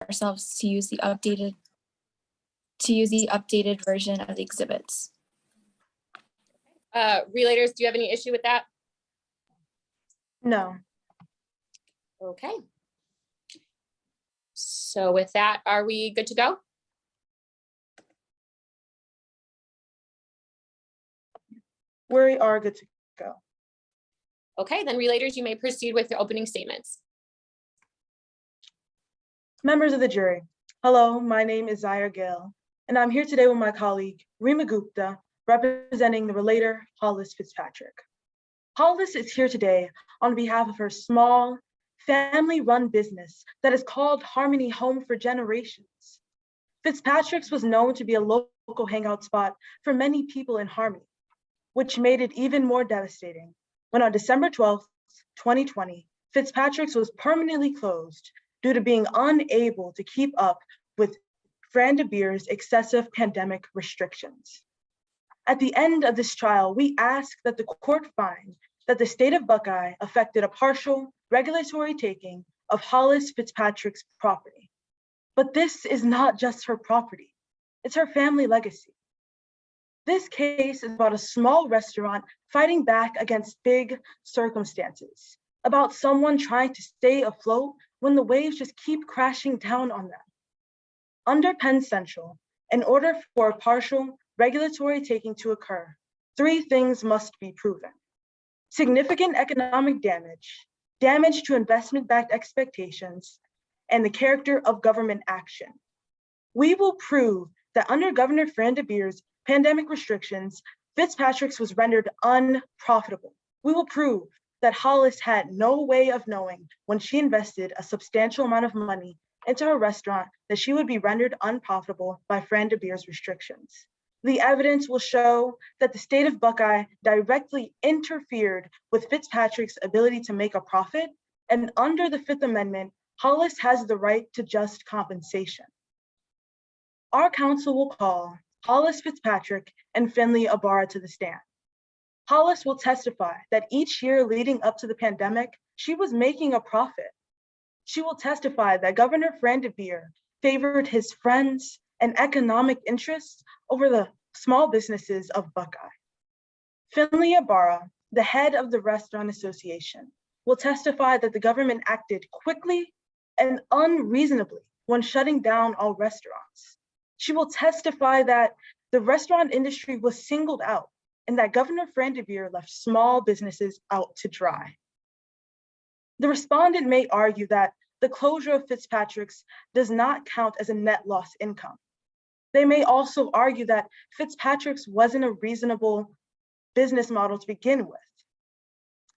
ourselves to use the updated version of the exhibits. Relators, do you have any issue with that? No. Okay. So with that, are we good to go? We are good to go. Okay, then relators, you may proceed with your opening statements. Members of the jury, hello, my name is Zaire Gale, and I'm here today with my colleague, Rima Gupta, representing the relator, Hollis Fitzpatrick. Hollis is here today on behalf of her small, family-run business that is called Harmony Home for Generations. Fitzpatrick's was known to be a local hangout spot for many people in Harmony, which made it even more devastating when on December 12th, 2020, Fitzpatrick's was permanently closed due to being unable to keep up with Fran de Beer's excessive pandemic restrictions. At the end of this trial, we ask that the court find that the state of Buckeye affected a partial regulatory taking of Hollis Fitzpatrick's property. But this is not just her property, it's her family legacy. This case is about a small restaurant fighting back against big circumstances, about someone trying to stay afloat when the waves just keep crashing down on them. Under Penn Central, in order for a partial regulatory taking to occur, three things must be proven: significant economic damage, damage to investment-backed expectations, and the character of government action. We will prove that under Governor Fran de Beer's pandemic restrictions, Fitzpatrick's was rendered unprofitable. We will prove that Hollis had no way of knowing when she invested a substantial amount of money into her restaurant that she would be rendered unprofitable by Fran de Beer's restrictions. The evidence will show that the state of Buckeye directly interfered with Fitzpatrick's ability to make a profit, and under the Fifth Amendment, Hollis has the right to just compensation. Our counsel will call Hollis Fitzpatrick and Finley Ibarra to the stand. Hollis will testify that each year leading up to the pandemic, she was making a profit. She will testify that Governor Fran de Beer favored his friends and economic interests over the small businesses of Buckeye. Finley Ibarra, the head of the Restaurant Association, will testify that the government acted quickly and unreasonably when shutting down all restaurants. She will testify that the restaurant industry was singled out and that Governor Fran de Beer left small businesses out to dry. The respondent may argue that the closure of Fitzpatrick's does not count as a net loss income. They may also argue that Fitzpatrick's wasn't a reasonable business model to begin with.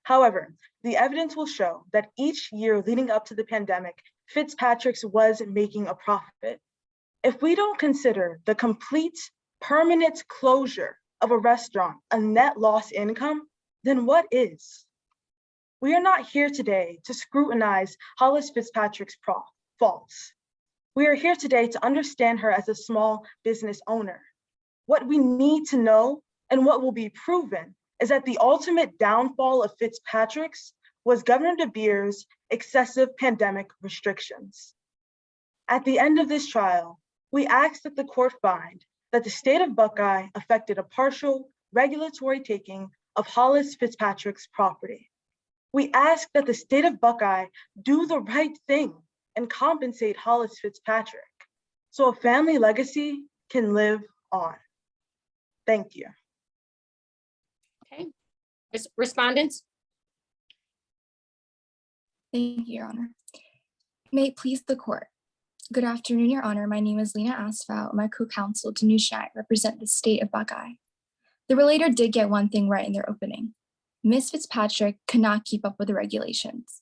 However, the evidence will show that each year leading up to the pandemic, Fitzpatrick's was making a profit. If we don't consider the complete permanent closure of a restaurant a net loss income, then what is? We are not here today to scrutinize Hollis Fitzpatrick's faults. We are here today to understand her as a small business owner. What we need to know and what will be proven is that the ultimate downfall of Fitzpatrick's was Governor de Beer's excessive pandemic restrictions. At the end of this trial, we ask that the court find that the state of Buckeye affected a partial regulatory taking of Hollis Fitzpatrick's property. We ask that the state of Buckeye do the right thing and compensate Hollis Fitzpatrick so a family legacy can live on. Thank you. Okay, respondents? Thank you, Your Honor. May it please the court. Good afternoon, Your Honor. My name is Lena Asfow. My co-counsel, Danush and I represent the state of Buckeye. The relator did get one thing right in their opening. Ms. Fitzpatrick could not keep up with the regulations.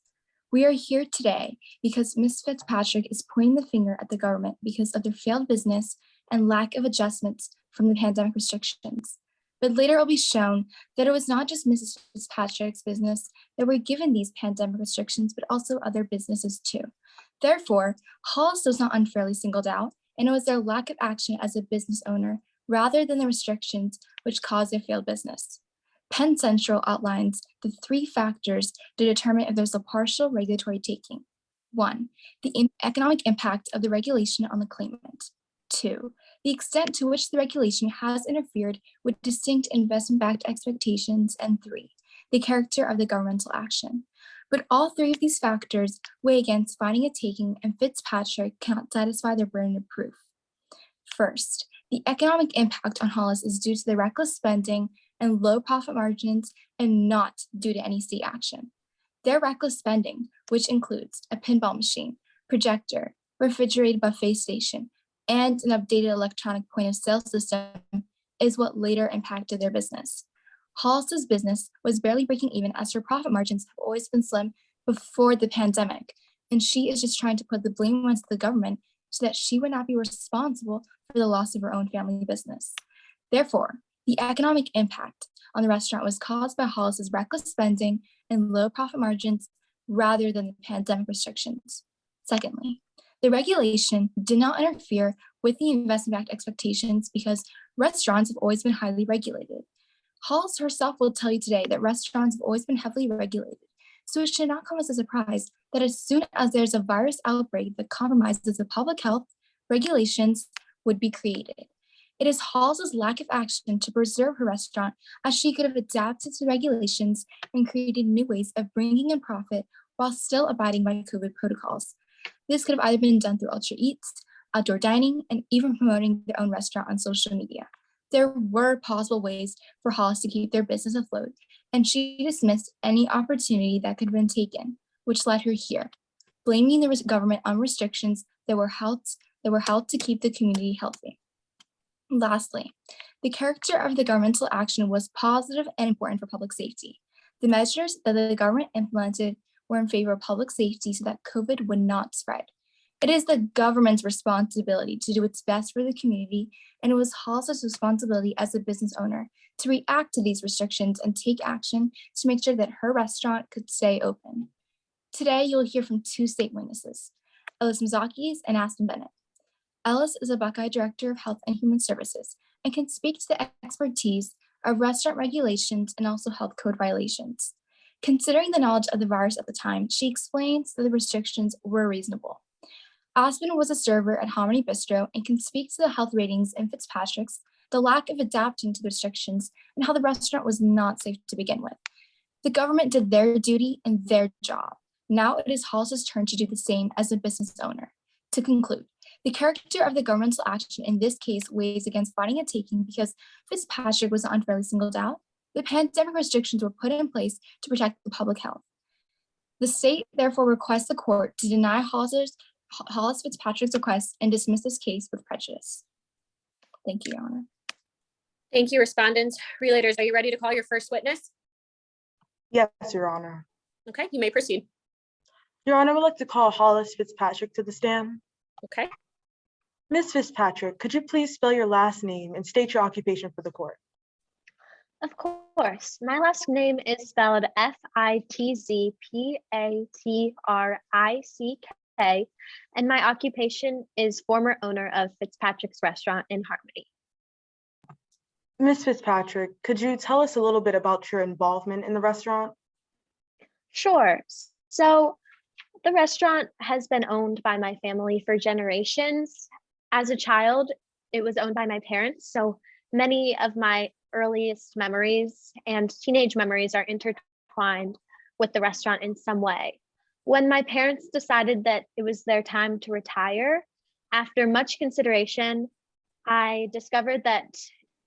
We are here today because Ms. Fitzpatrick is pointing the finger at the government because of their failed business and lack of adjustments from the pandemic restrictions. But later it will be shown that it was not just Mrs. Fitzpatrick's business that were given these pandemic restrictions, but also other businesses too. Therefore, Hollis was not unfairly singled out, and it was their lack of action as a business owner rather than the restrictions which caused their failed business. Penn Central outlines the three factors to determine if there's a partial regulatory taking. 1, the economic impact of the regulation on the claimant. 2, the extent to which the regulation has interfered with distinct investment-backed expectations. And 3, the character of the governmental action. But all three of these factors weigh against finding a taking, and Fitzpatrick cannot satisfy their burden of proof. First, the economic impact on Hollis is due to the reckless spending and low profit margins and not due to any state action. Their reckless spending, which includes a pinball machine, projector, refrigerated buffet station, and an updated electronic point of sale system, is what later impacted their business. Hollis's business was barely breaking even, as her profit margins have always been slim before the pandemic, and she is just trying to put the blame on the government so that she would not be responsible for the loss of her own family business. Therefore, the economic impact on the restaurant was caused by Hollis's reckless spending and low profit margins rather than the pandemic restrictions. Secondly, the regulation did not interfere with the investment-backed expectations because restaurants have always been highly regulated. Hollis herself will tell you today that restaurants have always been heavily regulated, so it should not come as a surprise that as soon as there's a virus outbreak that compromises the public health, regulations would be created. It is Hollis's lack of action to preserve her restaurant, as she could have adapted to regulations and created new ways of bringing in profit while still abiding by COVID protocols. This could have either been done through Ultra Eats, outdoor dining, and even promoting their own restaurant on social media. There were possible ways for Hollis to keep their business afloat, and she dismissed any opportunity that could have been taken, which led her here, blaming the government on restrictions that were held to keep the community healthy. Lastly, the character of the governmental action was positive and important for public safety. The measures that the government implemented were in favor of public safety so that COVID would not spread. It is the government's responsibility to do its best for the community, and it was Hollis's responsibility as a business owner to react to these restrictions and take action to make sure that her restaurant could stay open. Today, you'll hear from two state witnesses, Ellis Mazakis and Aspen Bennett. Ellis is a Buckeye Director of Health and Human Services and can speak to the expertise of restaurant regulations and also health code violations. Considering the knowledge of the virus at the time, she explains that the restrictions were reasonable. Aspen was a server at Hominy Bistro and can speak to the health ratings in Fitzpatrick's, the lack of adapting to the restrictions, and how the restaurant was not safe to begin with. The government did their duty and their job. Now it is Hollis's turn to do the same as a business owner. To conclude, the character of the governmental action in this case weighs against finding a taking because Fitzpatrick was unfairly singled out. The pandemic restrictions were put in place to protect the public health. The state therefore requests the court to deny Hollis Fitzpatrick's request and dismiss this case with prejudice. Thank you, Your Honor. Thank you, respondents. Relators, are you ready to call your first witness? Yes, Your Honor. Okay, you may proceed. Your Honor, I would like to call Hollis Fitzpatrick to the stand. Okay. Ms. Fitzpatrick, could you please spell your last name and state your occupation for the court? Of course. My last name is spelled Fitzpatrick, and my occupation is former owner of Fitzpatrick's Restaurant in Harmony. Ms. Fitzpatrick, could you tell us a little bit about your involvement in the restaurant? Sure. So the restaurant has been owned by my family for generations. As a child, it was owned by my parents, so many of my earliest memories and teenage memories are intertwined with the restaurant in some way. When my parents decided that it was their time to retire, after much consideration, I discovered that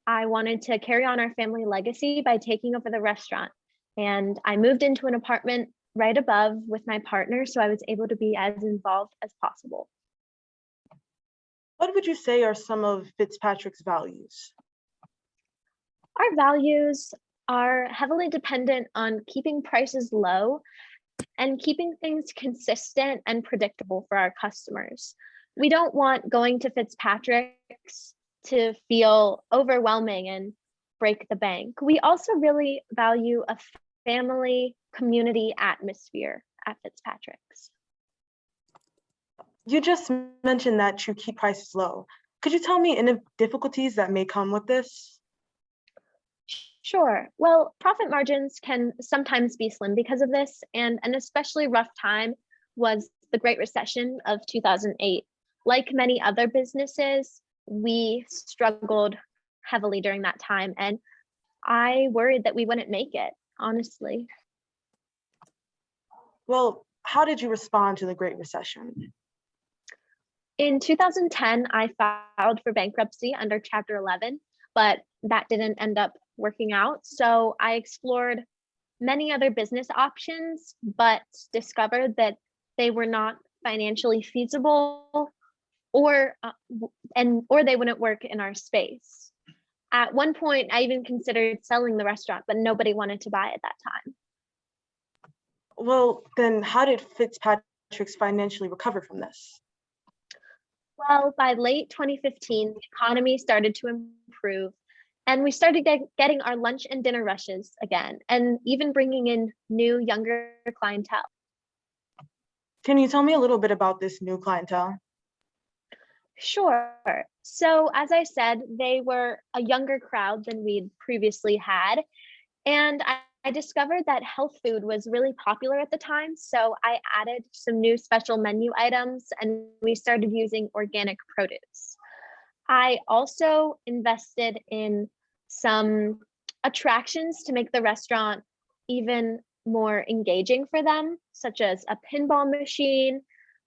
I wanted to carry on our family legacy by taking over the restaurant. And I moved into an apartment right above with my partner, so I was able to be as involved as possible. What would you say are some of Fitzpatrick's values? Our values are heavily dependent on keeping prices low and keeping things consistent and predictable for our customers. We don't want going to Fitzpatrick's to feel overwhelming and break the bank. We also really value a family community atmosphere at Fitzpatrick's. You just mentioned that you keep prices low. Could you tell me any difficulties that may come with this? Sure. Well, profit margins can sometimes be slim because of this, and an especially rough time was the Great Recession of 2008. Like many other businesses, we struggled heavily during that time, and I worried that we wouldn't make it, honestly. Well, how did you respond to the Great Recession? In 2010, I filed for bankruptcy under Chapter 11, but that didn't end up working out. So I explored many other business options, but discovered that they were not financially feasible or they wouldn't work in our space. At one point, I even considered selling the restaurant, but nobody wanted to buy at that time. Well, then how did Fitzpatrick's financially recover from this? Well, by late 2015, the economy started to improve, and we started getting our lunch and dinner rushes again, and even bringing in new, younger clientele. Can you tell me a little bit about this new clientele? Sure. So, as I said, they were a younger crowd than we'd previously had. And I discovered that health food was really popular at the time. So, I added some new special menu items and we started using organic produce. I also invested in some attractions to make the restaurant even more engaging for them, such as a pinball machine,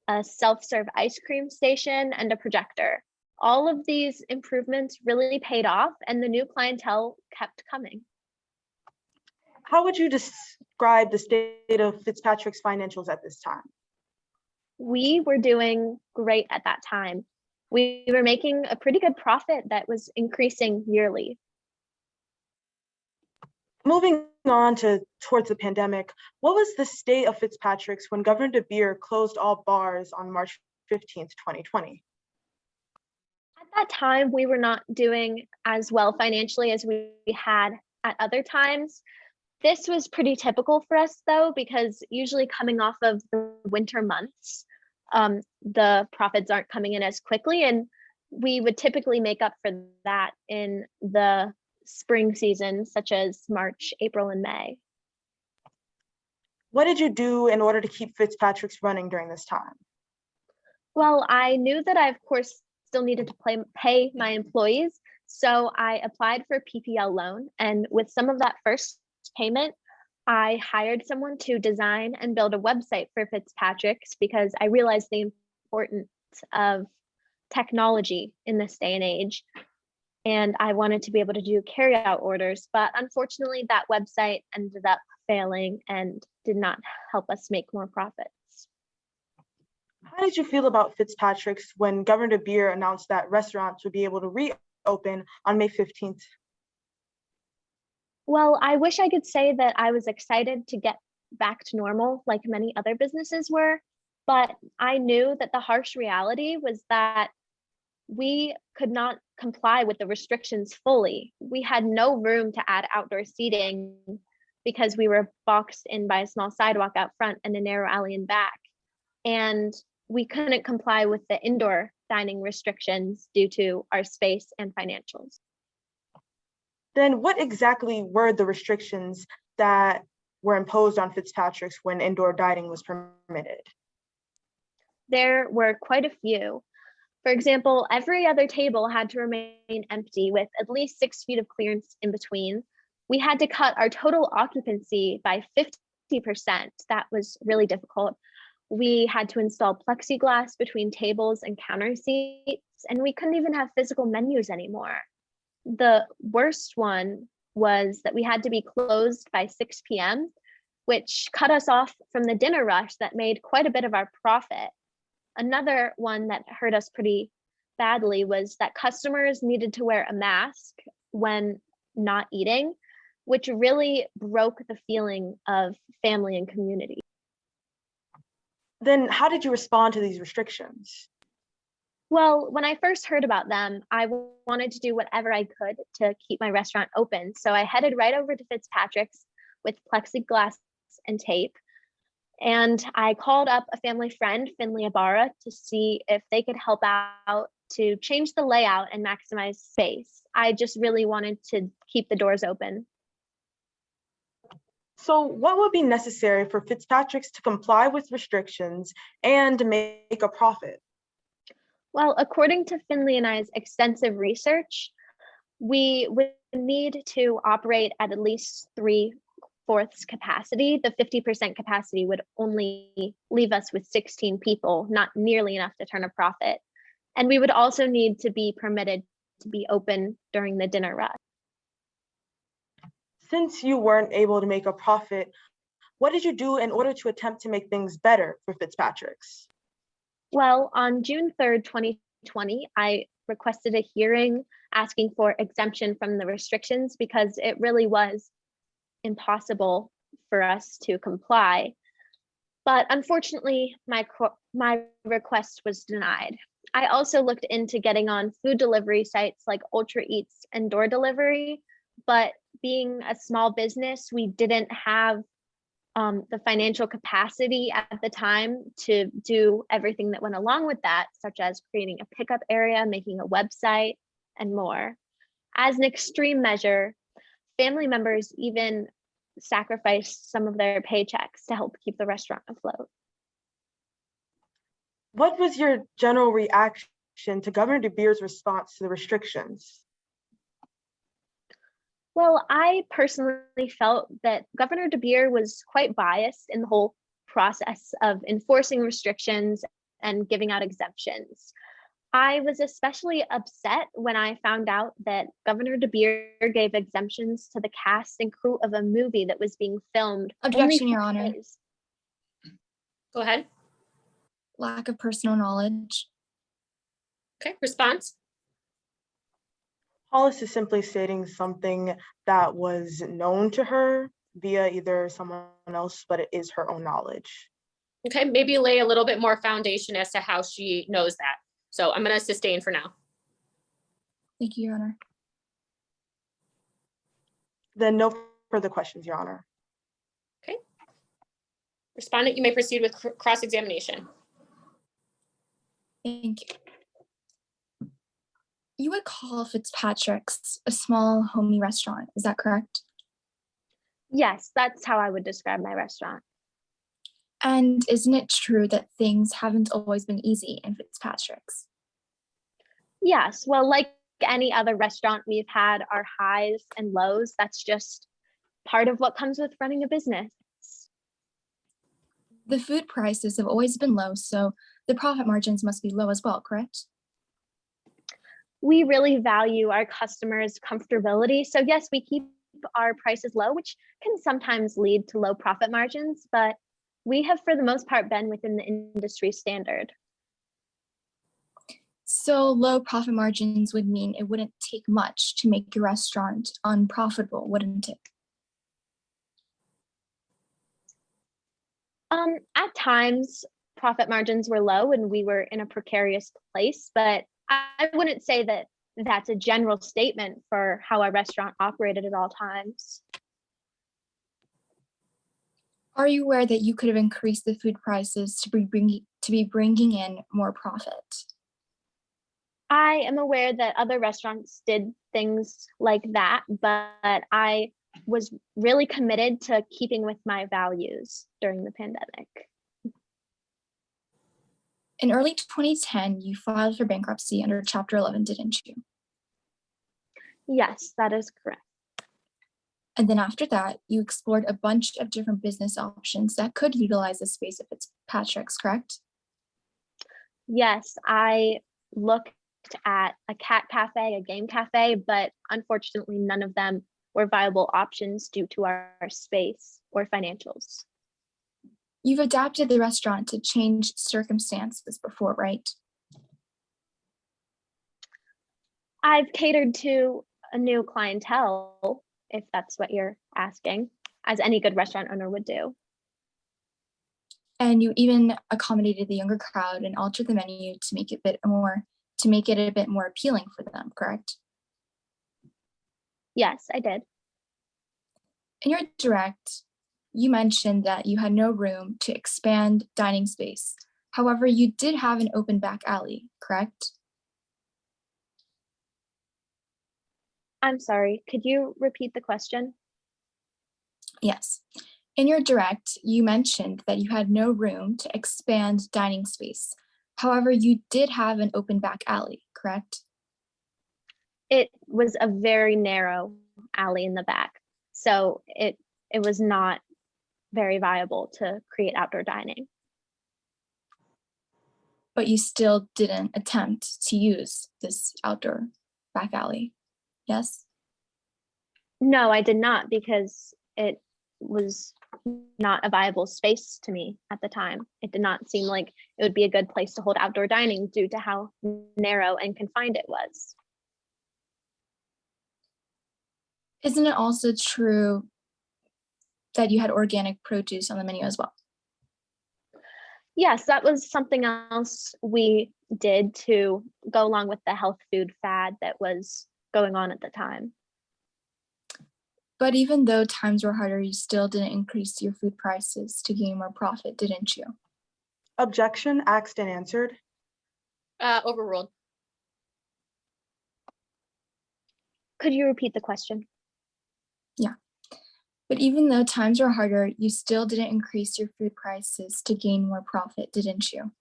a self-serve ice cream station, and a projector. All of these improvements really paid off and the new clientele kept coming. How would you describe the state of Fitzpatrick's financials at this time? We were doing great at that time. We were making a pretty good profit that was increasing yearly. Moving on towards the pandemic, what was the state of Fitzpatrick's when Governor DeBeer closed all bars on March 15th, 2020? At that time, we were not doing as well financially as we had at other times. This was pretty typical for us though, because usually coming off of the winter months, the profits aren't coming in as quickly, and we would typically make up for that in the spring season, such as March, April, and May. What did you do in order to keep Fitzpatrick's running during this time? Well, I knew that I, of course, still needed to pay my employees, so I applied for a PPL loan, and with some of that first payment, I hired someone to design and build a website for Fitzpatrick's because I realized the importance of technology in this day and age. And I wanted to be able to do carryout orders, but unfortunately that website ended up failing and did not help us make more profits. How did you feel about Fitzpatrick's when Governor DeBeer announced that restaurants would be able to reopen on May 15th? Well, I wish I could say that I was excited to get back to normal like many other businesses were, but I knew that the harsh reality was that we could not comply with the restrictions fully. We had no room to add outdoor seating because we were boxed in by a small sidewalk out front and a narrow alley in back. And we couldn't comply with the indoor dining restrictions due to our space and financials. Then what exactly were the restrictions that were imposed on Fitzpatrick's when indoor dining was permitted? There were quite a few. For example, every other table had to remain empty with at least 6 feet of clearance in between. We had to cut our total occupancy by 50%. That was really difficult. We had to install plexiglass between tables and counter seats, and we couldn't even have physical menus anymore. The worst one was that we had to be closed by 6 p.m., which cut us off from the dinner rush that made quite a bit of our profit. Another one that hurt us pretty badly was that customers needed to wear a mask when not eating, which really broke the feeling of family and community. Then how did you respond to these restrictions? Well, when I first heard about them, I wanted to do whatever I could to keep my restaurant open. So I headed right over to Fitzpatrick's with plexiglass and tape. And I called up a family friend, Finley Ibarra, to see if they could help out to change the layout and maximize space. I just really wanted to keep the doors open. So what would be necessary for Fitzpatrick's to comply with restrictions and make a profit? Well, according to Finley and I's extensive research, we would need to operate at least 3/4 capacity. The 50% capacity would only leave us with 16 people, not nearly enough to turn a profit. And we would also need to be permitted to be open during the dinner rush. Since you weren't able to make a profit, what did you do in order to attempt to make things better for Fitzpatrick's? Well, on June 3rd, 2020, I requested a hearing asking for exemption from the restrictions because it really was impossible for us to comply. But unfortunately, my request was denied. I also looked into getting on food delivery sites like Ultra Eats and Door Delivery, but being a small business, we didn't have the financial capacity at the time to do everything that went along with that, such as creating a pickup area, making a website, and more. As an extreme measure, family members even sacrificed some of their paychecks to help keep the restaurant afloat. What was your general reaction to Governor DeBeer's response to the restrictions? Well, I personally felt that Governor DeBeer was quite biased in the whole process of enforcing restrictions and giving out exemptions. I was especially upset when I found out that Governor DeBeer gave exemptions to the cast and crew of a movie that was being filmed. Objection, only Your 4 Honor. days. Go ahead. Lack of personal knowledge. Okay, response. Hollis is simply stating something that was known to her via either someone else, but it is her own knowledge. Okay, maybe lay a little bit more foundation as to how she knows that. So I'm going to sustain for now. Thank you, Your Honor. Then no further questions, Your Honor. Okay. Respondent, you may proceed with cross-examination. Thank you. You would call Fitzpatrick's a small, homey restaurant. Is that correct? Yes, that's how I would describe my restaurant. And isn't it true that things haven't always been easy in Fitzpatrick's? Yes, well, like any other restaurant, we've had our highs and lows. That's just part of what comes with running a business. The food prices have always been low, so the profit margins must be low as well, correct? We really value our customers' comfortability. So yes, we keep our prices low, which can sometimes lead to low profit margins, but we have for the most part been within the industry standard. So low profit margins would mean it wouldn't take much to make your restaurant unprofitable, wouldn't it? At times, profit margins were low and we were in a precarious place, but I wouldn't say that that's a general statement for how our restaurant operated at all times. Are you aware that you could have increased the food prices to be bringing in more profit? I am aware that other restaurants did things like that, but I was really committed to keeping with my values during the pandemic. In early 2010, you filed for bankruptcy under Chapter 11, didn't you? Yes, that is correct. And then after that, you explored a bunch of different business options that could utilize the space of Fitzpatrick's, correct? Yes, I looked at a cat cafe, a game cafe, but unfortunately none of them were viable options due to our space or financials. You've adapted the restaurant to change circumstances before, right? I've catered to a new clientele, if that's what you're asking, as any good restaurant owner would do. And you even accommodated the younger crowd and altered the menu to make it a bit more appealing for them, correct? Yes, I did. In your direct, you mentioned that you had no room to expand dining space. However, you did have an open back alley, correct? I'm sorry, could you repeat the question? Yes. In your direct, you mentioned that you had no room to expand dining space. However, you did have an open back alley, correct? It was a very narrow alley in the back, so it was not very viable to create outdoor dining. But you still didn't attempt to use this outdoor back alley, yes? No, I did not, because it was not a viable space to me at the time. It did not seem like it would be a good place to hold outdoor dining due to how narrow and confined it was. Isn't it also true that you had organic produce on the menu as well? Yes, that was something else we did to go along with the health food fad that was going on at the time. But even though times were harder, you still didn't increase your food prices to gain more profit, didn't you? Objection, asked and answered. Overruled. Could you repeat the question? But even though times were harder, you still didn't increase your food prices to gain more profit, didn't you?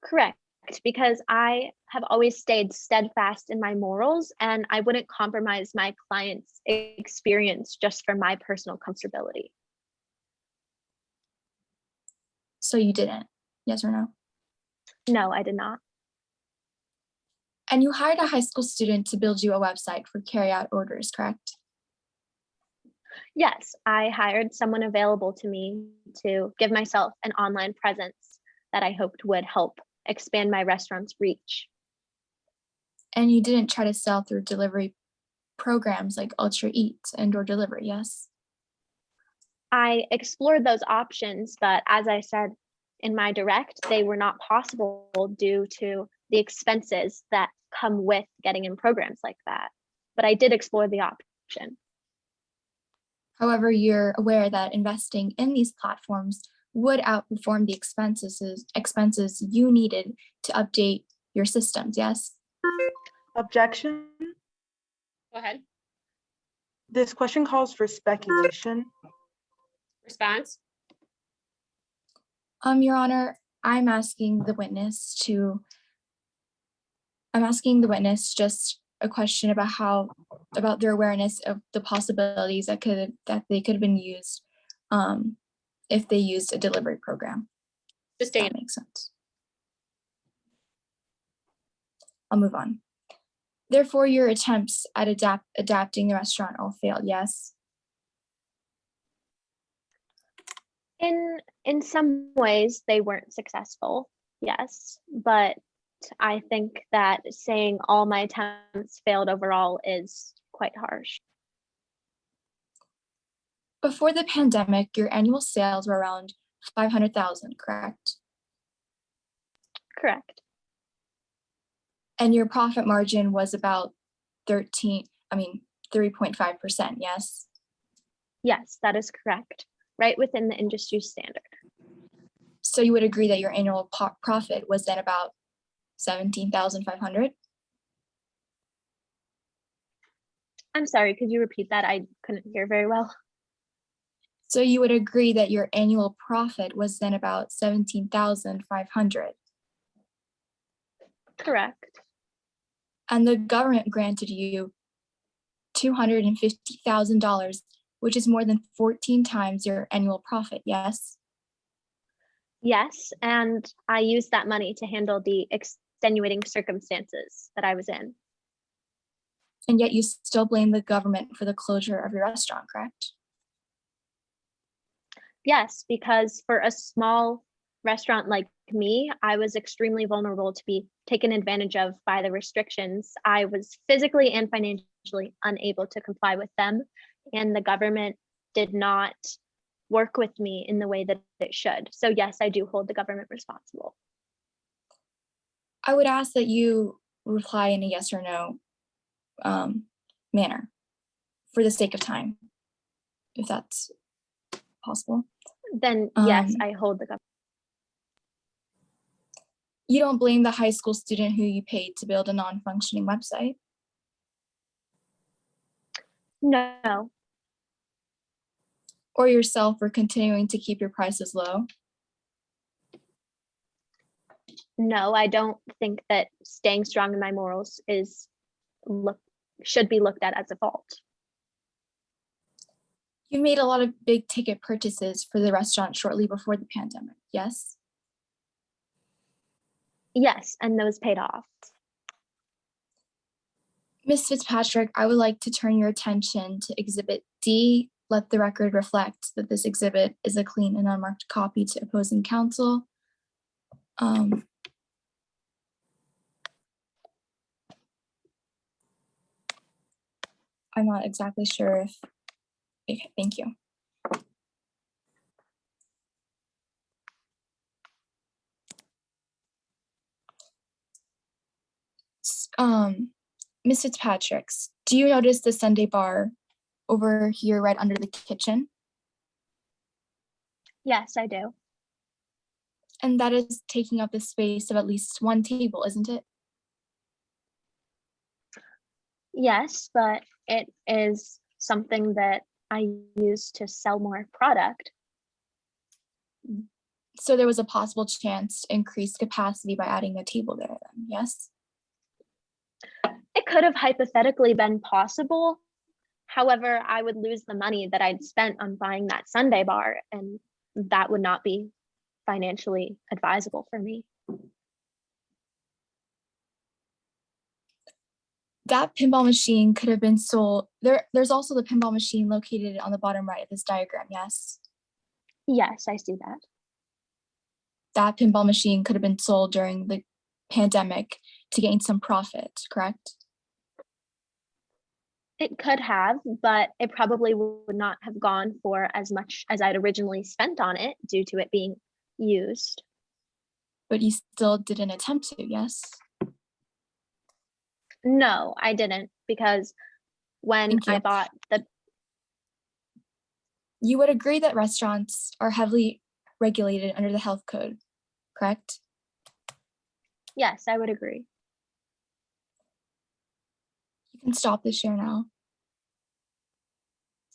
Correct, because I have always stayed steadfast in my morals, and I wouldn't compromise my client's experience just for my personal comfortability. So you didn't, yes or no? No, I did not. And you hired a high school student to build you a website for carry-out orders, correct? Yes, I hired someone available to me to give myself an online presence that I hoped would help expand my restaurant's reach. And you didn't try to sell through delivery programs like Ultra Eat and Door Delivery, yes? I explored those options, but as I said in my direct, they were not possible due to the expenses that come with getting in programs like that. But I did explore the option. However, you're aware that investing in these platforms would outperform the expenses you needed to update your systems, yes? Objection. Go ahead. This question calls for speculation. Response. Your Honor, I'm asking the witness just a question about their awareness of the possibilities that they could have been used if they used a delivery program. If Sustained. that makes sense. I'll move on. Therefore, your attempts at adapting the restaurant all failed, yes? In some ways, they weren't successful, yes, but I think that saying all my attempts failed overall is quite harsh. Before the pandemic, your annual sales were around 500,000, correct? Correct. And your profit margin was about 3.5%, yes? Yes, that is correct. Right within the industry standard. So you would agree that your annual profit was then about 17,500? I'm sorry, could you repeat that? I couldn't hear very well. So you would agree that your annual profit was then about 17,500? Correct. And the government granted you $250,000, which is more than 14 times your annual profit, yes? Yes, and I used that money to handle the extenuating circumstances that I was in. And yet you still blame the government for the closure of your restaurant, correct? Yes, because for a small restaurant like me, I was extremely vulnerable to be taken advantage of by the restrictions. I was physically and financially unable to comply with them, and the government did not work with me in the way that it should. So yes, I do hold the government responsible. I would ask that you reply in a yes or no manner for the sake of time, if that's possible. Then yes, I hold the government. You don't blame the high school student who you paid to build a non-functioning website? No. or yourself for continuing to keep your prices low? No, I don't think that staying strong in my morals should be looked at as a fault. You made a lot of big ticket purchases for the restaurant shortly before the pandemic, yes? Yes, and those paid off. Ms. Fitzpatrick, I would like to turn your attention to Exhibit D. Let the record reflect that this exhibit is a clean and unmarked copy to opposing counsel. I'm not exactly sure if, okay, thank you. Ms. Fitzpatrick, do you notice the Sunday bar over here right under the kitchen? Yes, I do. And that is taking up the space of at least one table, isn't it? Yes, but it is something that I use to sell more product. So there was a possible chance to increase capacity by adding a table there then, yes? It could have hypothetically been possible. However, I would lose the money that I'd spent on buying that Sunday bar, and that would not be financially advisable for me. That pinball machine could have been sold. There's also the pinball machine located on the bottom right of this diagram, yes? Yes, I see that. That pinball machine could have been sold during the pandemic to gain some profit, correct? It could have, but it probably would not have gone for as much as I'd originally spent on it due to it being used. But you still didn't attempt to, yes? No, I didn't, because when Thank you. I bought the, You would agree that restaurants are heavily regulated under the health code, correct? yes, I would agree. You can stop the share now.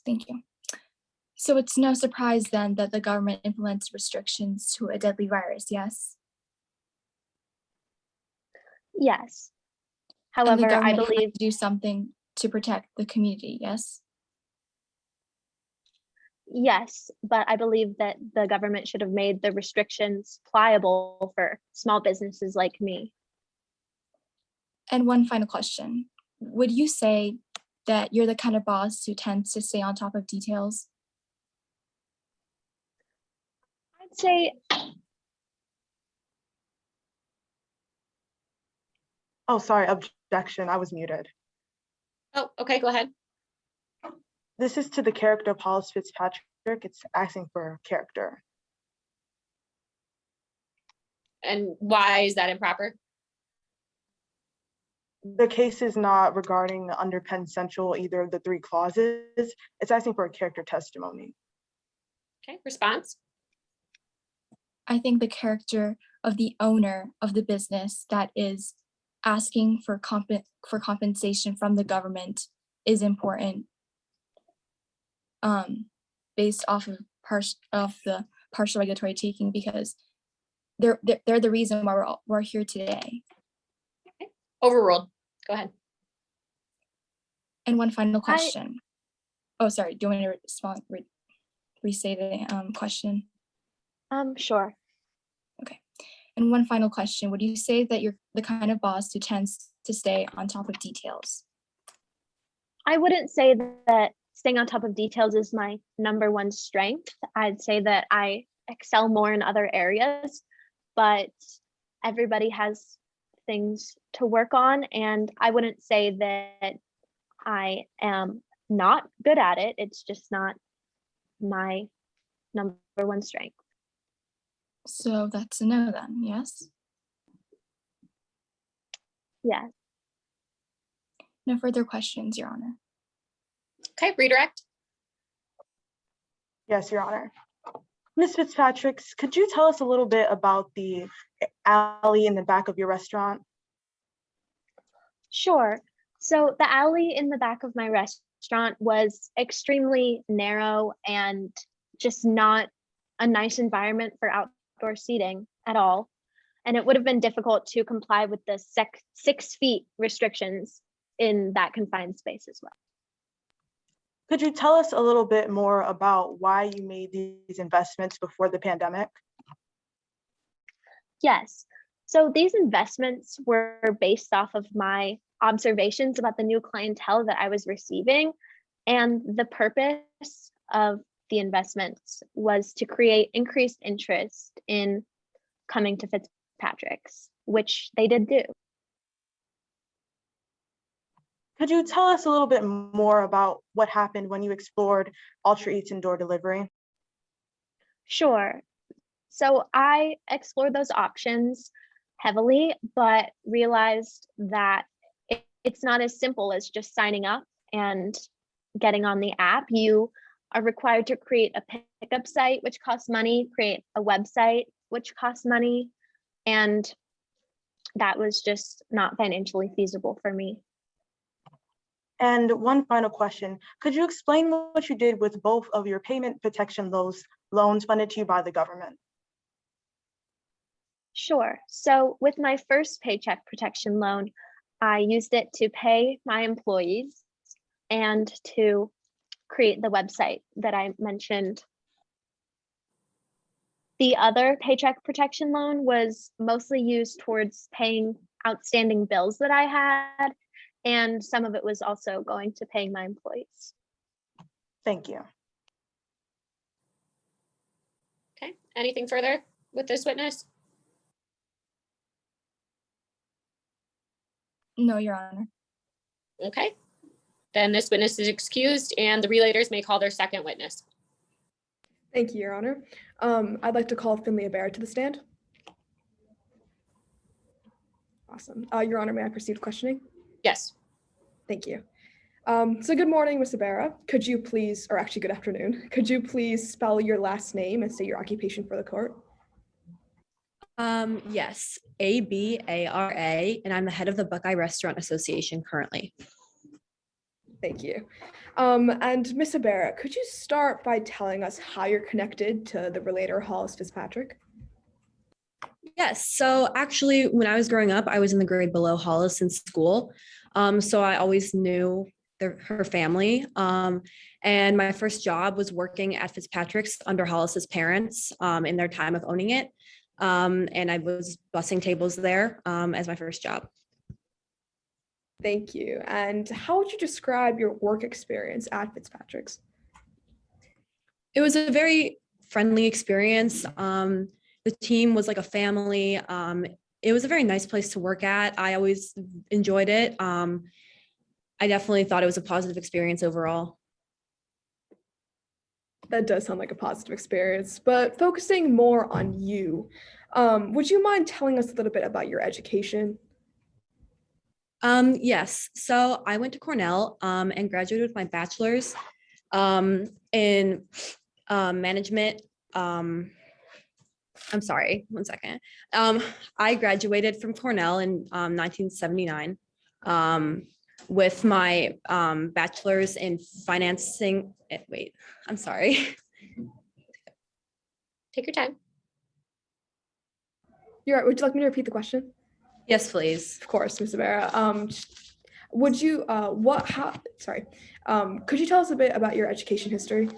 Thank you. So it's no surprise then that the government implements restrictions to a deadly virus, yes? Yes. And the However, I government has believe, to do something to protect the community, yes? yes, but I believe that the government should have made the restrictions pliable for small businesses like me. And one final question. Would you say that you're the kind of boss who tends to stay on top of details? I'd say, Oh, sorry, objection, I was muted. Oh, okay, go ahead. This is to the character of Hollis Fitzpatrick. It's asking for character. And why is that improper? The case is not regarding under Penn Central, either of the three clauses. It's asking for a character testimony. Okay, response? I think the character of the owner of the business that is asking for compensation from the government is important, based off of the partial regulatory taking, because they're the reason why we're here today. Overruled. Go ahead. And one final question. Oh, sorry. Do you want me to respond? Re-say the question? sure. And one final question. Would you say that you're the kind of boss who tends to stay on top of details? I wouldn't say that staying on top of details is my number one strength. I'd say that I excel more in other areas, but everybody has things to work on, and I wouldn't say that I am not good at it. It's just not my number one strength. So that's a no then, yes? Yes. No further questions, Your Honor. Okay, redirect. Yes, Your Honor. Ms. Fitzpatrick, could you tell us a little bit about the alley in the back of your restaurant? Sure. So the alley in the back of my restaurant restaurant was extremely narrow and just not a nice environment for outdoor seating at all. And it would have been difficult to comply with the 6 feet restrictions in that confined space as well. Could you tell us a little bit more about why you made these investments before the pandemic? Yes. So these investments were based off of my observations about the new clientele that I was receiving. And the purpose of the investments was to create increased interest in coming to Fitzpatrick's, which they did do. Could you tell us a little bit more about what happened when you explored Ultra Eats and door delivery? Sure. So I explored those options heavily, but realized that it's not as simple as just signing up and getting on the app. You are required to create a pickup site, which costs money, create a website, which costs money. And that was just not financially feasible for me. And one final question, could you explain what you did with both of your payment protection loans funded to you by the government? Sure. So with my first paycheck protection loan, I used it to pay my employees and to create the website that I mentioned. The other paycheck protection loan was mostly used towards paying outstanding bills that I had, and some of it was also going to paying my employees. Thank you. Okay, anything further with this witness? No, Your Honor. Okay, then this witness is excused and the relators may call their second witness. Thank you, Your Honor. I'd like to call Finley Abera to the stand. Awesome. Your Honor, may I proceed with questioning? Yes. Thank you. So good morning, Ms. Abera. Could you please, or actually good afternoon, could you please spell your last name and state your occupation for the court? Yes, Abara, and I'm the head of the Buckeye Restaurant Association currently. Thank you. And Ms. Abera, could you start by telling us how you're connected to the relator Hollis Fitzpatrick? Yes, so actually, when I was growing up, I was in the grade below Hollis in school. So I always knew her family. And my first job was working at Fitzpatrick's under Hollis's parents in their time of owning it. And I was bussing tables there as my first job. Thank you. And how would you describe your work experience at Fitzpatrick's? It was a very friendly experience. The team was like a family. It was a very nice place to work at. I always enjoyed it. I definitely thought it was a positive experience overall. That does sound like a positive experience, but focusing more on you, would you mind telling us a little bit about your education? Yes, so I went to Cornell and graduated with my bachelor's in management. I'm sorry, one second. I graduated from Cornell in 1979 with my bachelor's in financing. Wait, I'm sorry. Take your time. You're right. Would you like me to repeat the question? Yes, please. Of course, Ms. Avera. Would you, could you tell us a bit about your education history?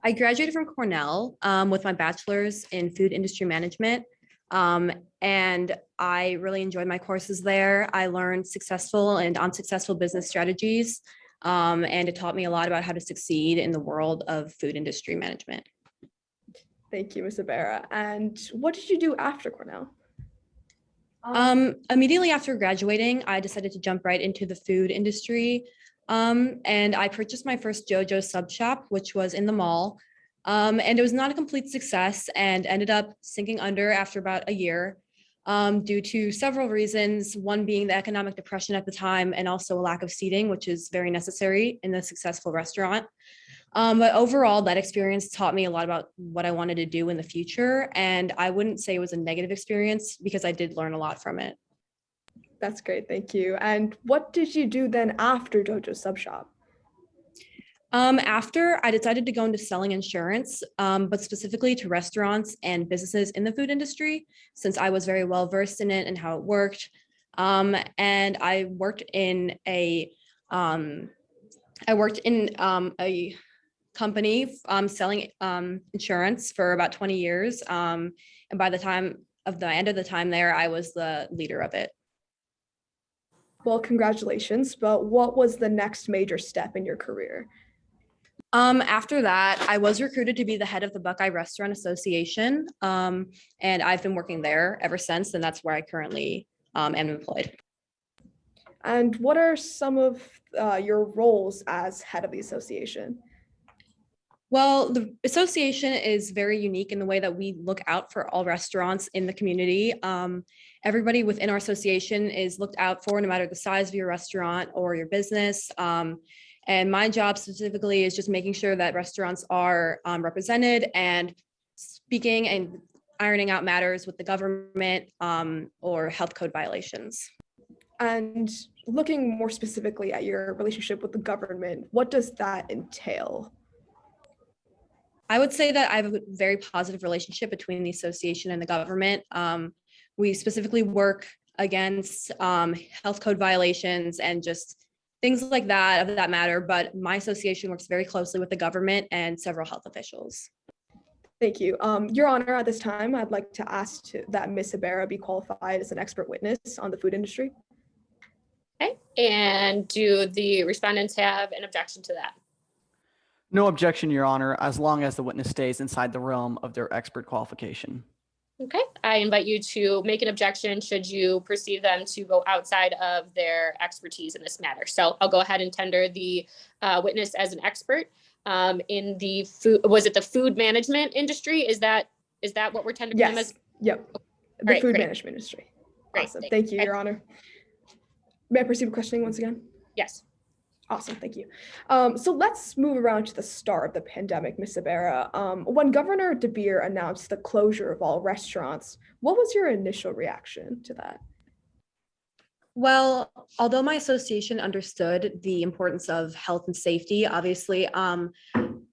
I graduated from Cornell with my bachelor's in food industry management. And I really enjoyed my courses there. I learned successful and unsuccessful business strategies. And it taught me a lot about how to succeed in the world of food industry management. Thank you, Ms. Avera. And what did you do after Cornell? Immediately after graduating, I decided to jump right into the food industry. And I purchased my first JoJo sub shop, which was in the mall. And it was not a complete success and ended up sinking under after about a year due to several reasons, one being the economic depression at the time and also a lack of seating, which is very necessary in a successful restaurant. But overall, that experience taught me a lot about what I wanted to do in the future. And I wouldn't say it was a negative experience because I did learn a lot from it. That's great, thank you. And what did you do then after JoJo Sub Shop? After I decided to go into selling insurance, but specifically to restaurants and businesses in the food industry, since I was very well versed in it and how it worked. And I worked in a company selling insurance for about 20 years. And by the time of the end of the time there, I was the leader of it. Well, congratulations, but what was the next major step in your career? After that, I was recruited to be the head of the Buckeye Restaurant Association. And I've been working there ever since, and that's where I currently am employed. And what are some of your roles as head of the association? Well, the association is very unique in the way that we look out for all restaurants in the community. Everybody within our association is looked out for, no matter the size of your restaurant or your business. And my job specifically is just making sure that restaurants are represented and speaking and ironing out matters with the government or health code violations. And looking more specifically at your relationship with the government, what does that entail? I would say that I have a very positive relationship between the association and the government. We specifically work against health code violations and just things like that of that matter. But my association works very closely with the government and several health officials. Thank you. Your Honor, at this time, I'd like to ask that Ms. Ibarra be qualified as an expert witness on the food industry. Okay, and do the respondents have an objection to that? No objection, Your Honor, as long as the witness stays inside the realm of their expert qualification. Okay, I invite you to make an objection should you perceive them to go outside of their expertise in this matter. So I'll go ahead and tender the witness as an expert in the food. Was it the food management industry? Is that what we're tendering them as? Yes. Yep. The right, food great. management industry. Great, Awesome. Thank you, Your Honor. May I proceed with questioning once again? Yes. Awesome, thank you. So let's move around to the start of the pandemic, Ms. Ibarra. When Governor DeBeer announced the closure of all restaurants, what was your initial reaction to that? Well, although my association understood the importance of health and safety, obviously,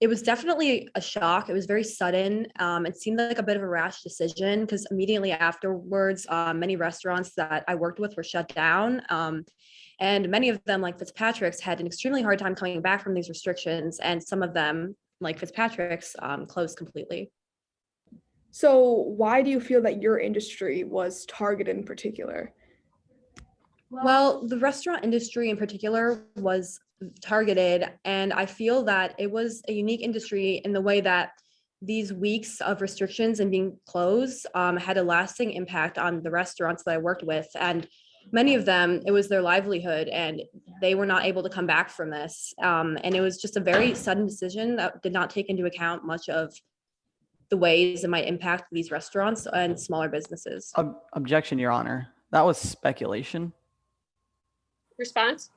it was definitely a shock. It was very sudden. It seemed like a bit of a rash decision because immediately afterwards, many restaurants that I worked with were shut down. And many of them, like Fitzpatrick's, had an extremely hard time coming back from these restrictions. And some of them, like Fitzpatrick's, closed completely. So why do you feel that your industry was targeted in particular? Well, the restaurant industry in particular was targeted, and I feel that it was a unique industry in the way that these weeks of restrictions and being closed had a lasting impact on the restaurants that I worked with. And many of them, it was their livelihood and they were not able to come back from this. And it was just a very sudden decision that did not take into account much of the ways it might impact these restaurants and smaller businesses. Objection, Your Honor. That was speculation. Response?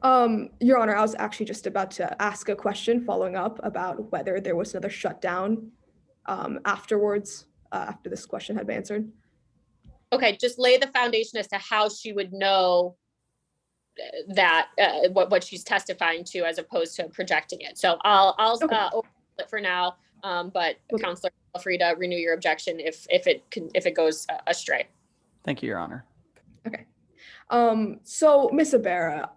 Your Honor, I was actually just about to ask a question following up about whether there was another shutdown afterwards, after this question had been answered. Okay, just lay the foundation as to how she would know that what she's testifying to as opposed to projecting it. So I'll overrule it for now, but Okay. Counselor, feel free to renew your objection if it goes astray. Thank you, Your Honor. Okay. So Ms. Ibarra,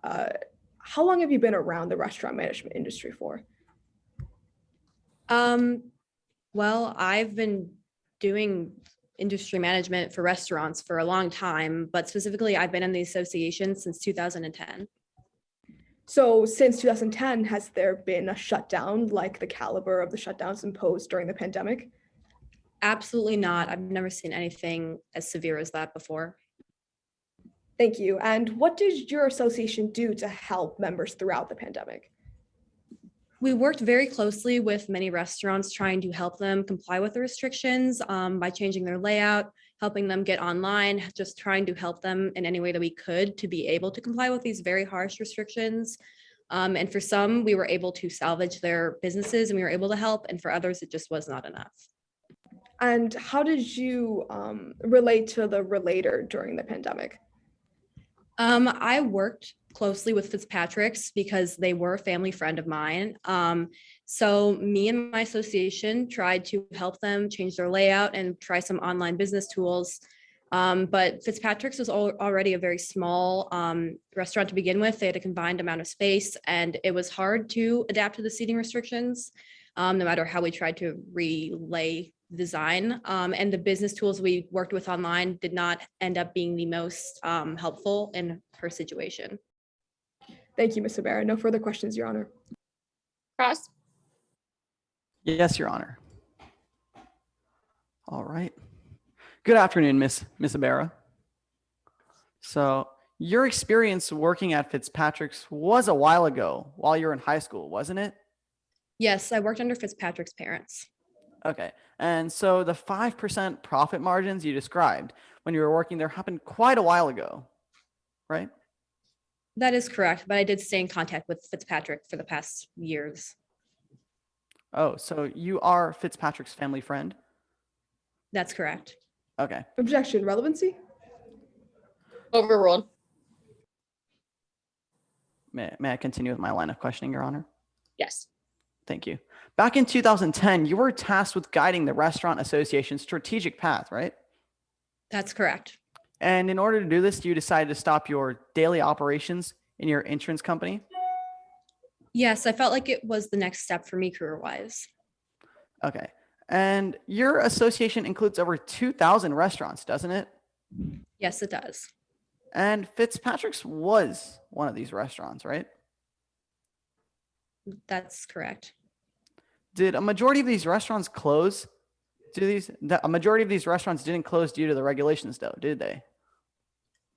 how long have you been around the restaurant management industry for? Well, I've been doing industry management for restaurants for a long time, but specifically I've been in the association since 2010. So since 2010, has there been a shutdown like the caliber of the shutdowns imposed during the pandemic? Absolutely not. I've never seen anything as severe as that before. Thank you. And what did your association do to help members throughout the pandemic? We worked very closely with many restaurants trying to help them comply with the restrictions by changing their layout, helping them get online, just trying to help them in any way that we could to be able to comply with these very harsh restrictions. And for some, we were able to salvage their businesses and we were able to help. And for others, it just was not enough. And how did you relate to the relator during the pandemic? I worked closely with Fitzpatrick's because they were a family friend of mine. So me and my association tried to help them change their layout and try some online business tools. But Fitzpatrick's was already a very small restaurant to begin with. They had a combined amount of space, and it was hard to adapt to the seating restrictions, no matter how we tried to relay design. And the business tools we worked with online did not end up being the most helpful in her situation. Thank you, Ms. Ibarra. No further questions, Your Honor. Cross. Yes, Your Honor. All right. Good afternoon, Miss Ibarra. So your experience working at Fitzpatrick's was a while ago while you were in high school, wasn't it? Yes, I worked under Fitzpatrick's parents. Okay. And so the 5% profit margins you described when you were working there happened quite a while ago, right? That is correct, but I did stay in contact with Fitzpatrick for the past years. Oh, so you are Fitzpatrick's family friend? That's correct. Okay. Objection, relevancy? Overruled. May I continue with my line of questioning, Your Honor? Yes. Thank you. Back in 2010, you were tasked with guiding the Restaurant Association's strategic path, right? That's correct. And in order to do this, you decided to stop your daily operations in your insurance company? Yes, I felt like it was the next step for me career-wise. Okay. And your association includes over 2,000 restaurants, doesn't it? Yes, it does. And Fitzpatrick's was one of these restaurants, right? That's correct. Did a majority of these restaurants close? A majority of these restaurants didn't close due to the regulations, though, did they?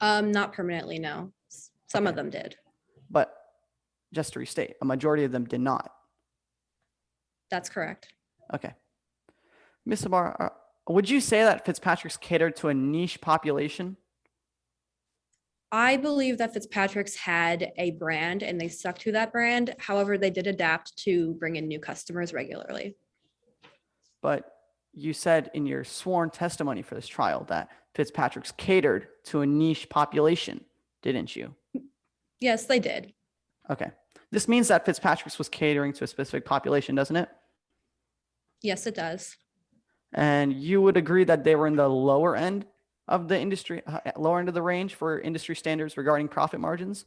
Not permanently, no. Some of Okay. them did. But just to restate, a majority of them did not. That's correct. Okay. Ms. Ibarra, would you say that Fitzpatrick's catered to a niche population? I believe that Fitzpatrick's had a brand and they stuck to that brand. However, they did adapt to bring in new customers regularly. But you said in your sworn testimony for this trial that Fitzpatrick's catered to a niche population, didn't you? Yes, they did. Okay. This means that Fitzpatrick's was catering to a specific population, doesn't it? Yes, it does. And you would agree that they were in the lower end of the industry, lower end of the range for industry standards regarding profit margins?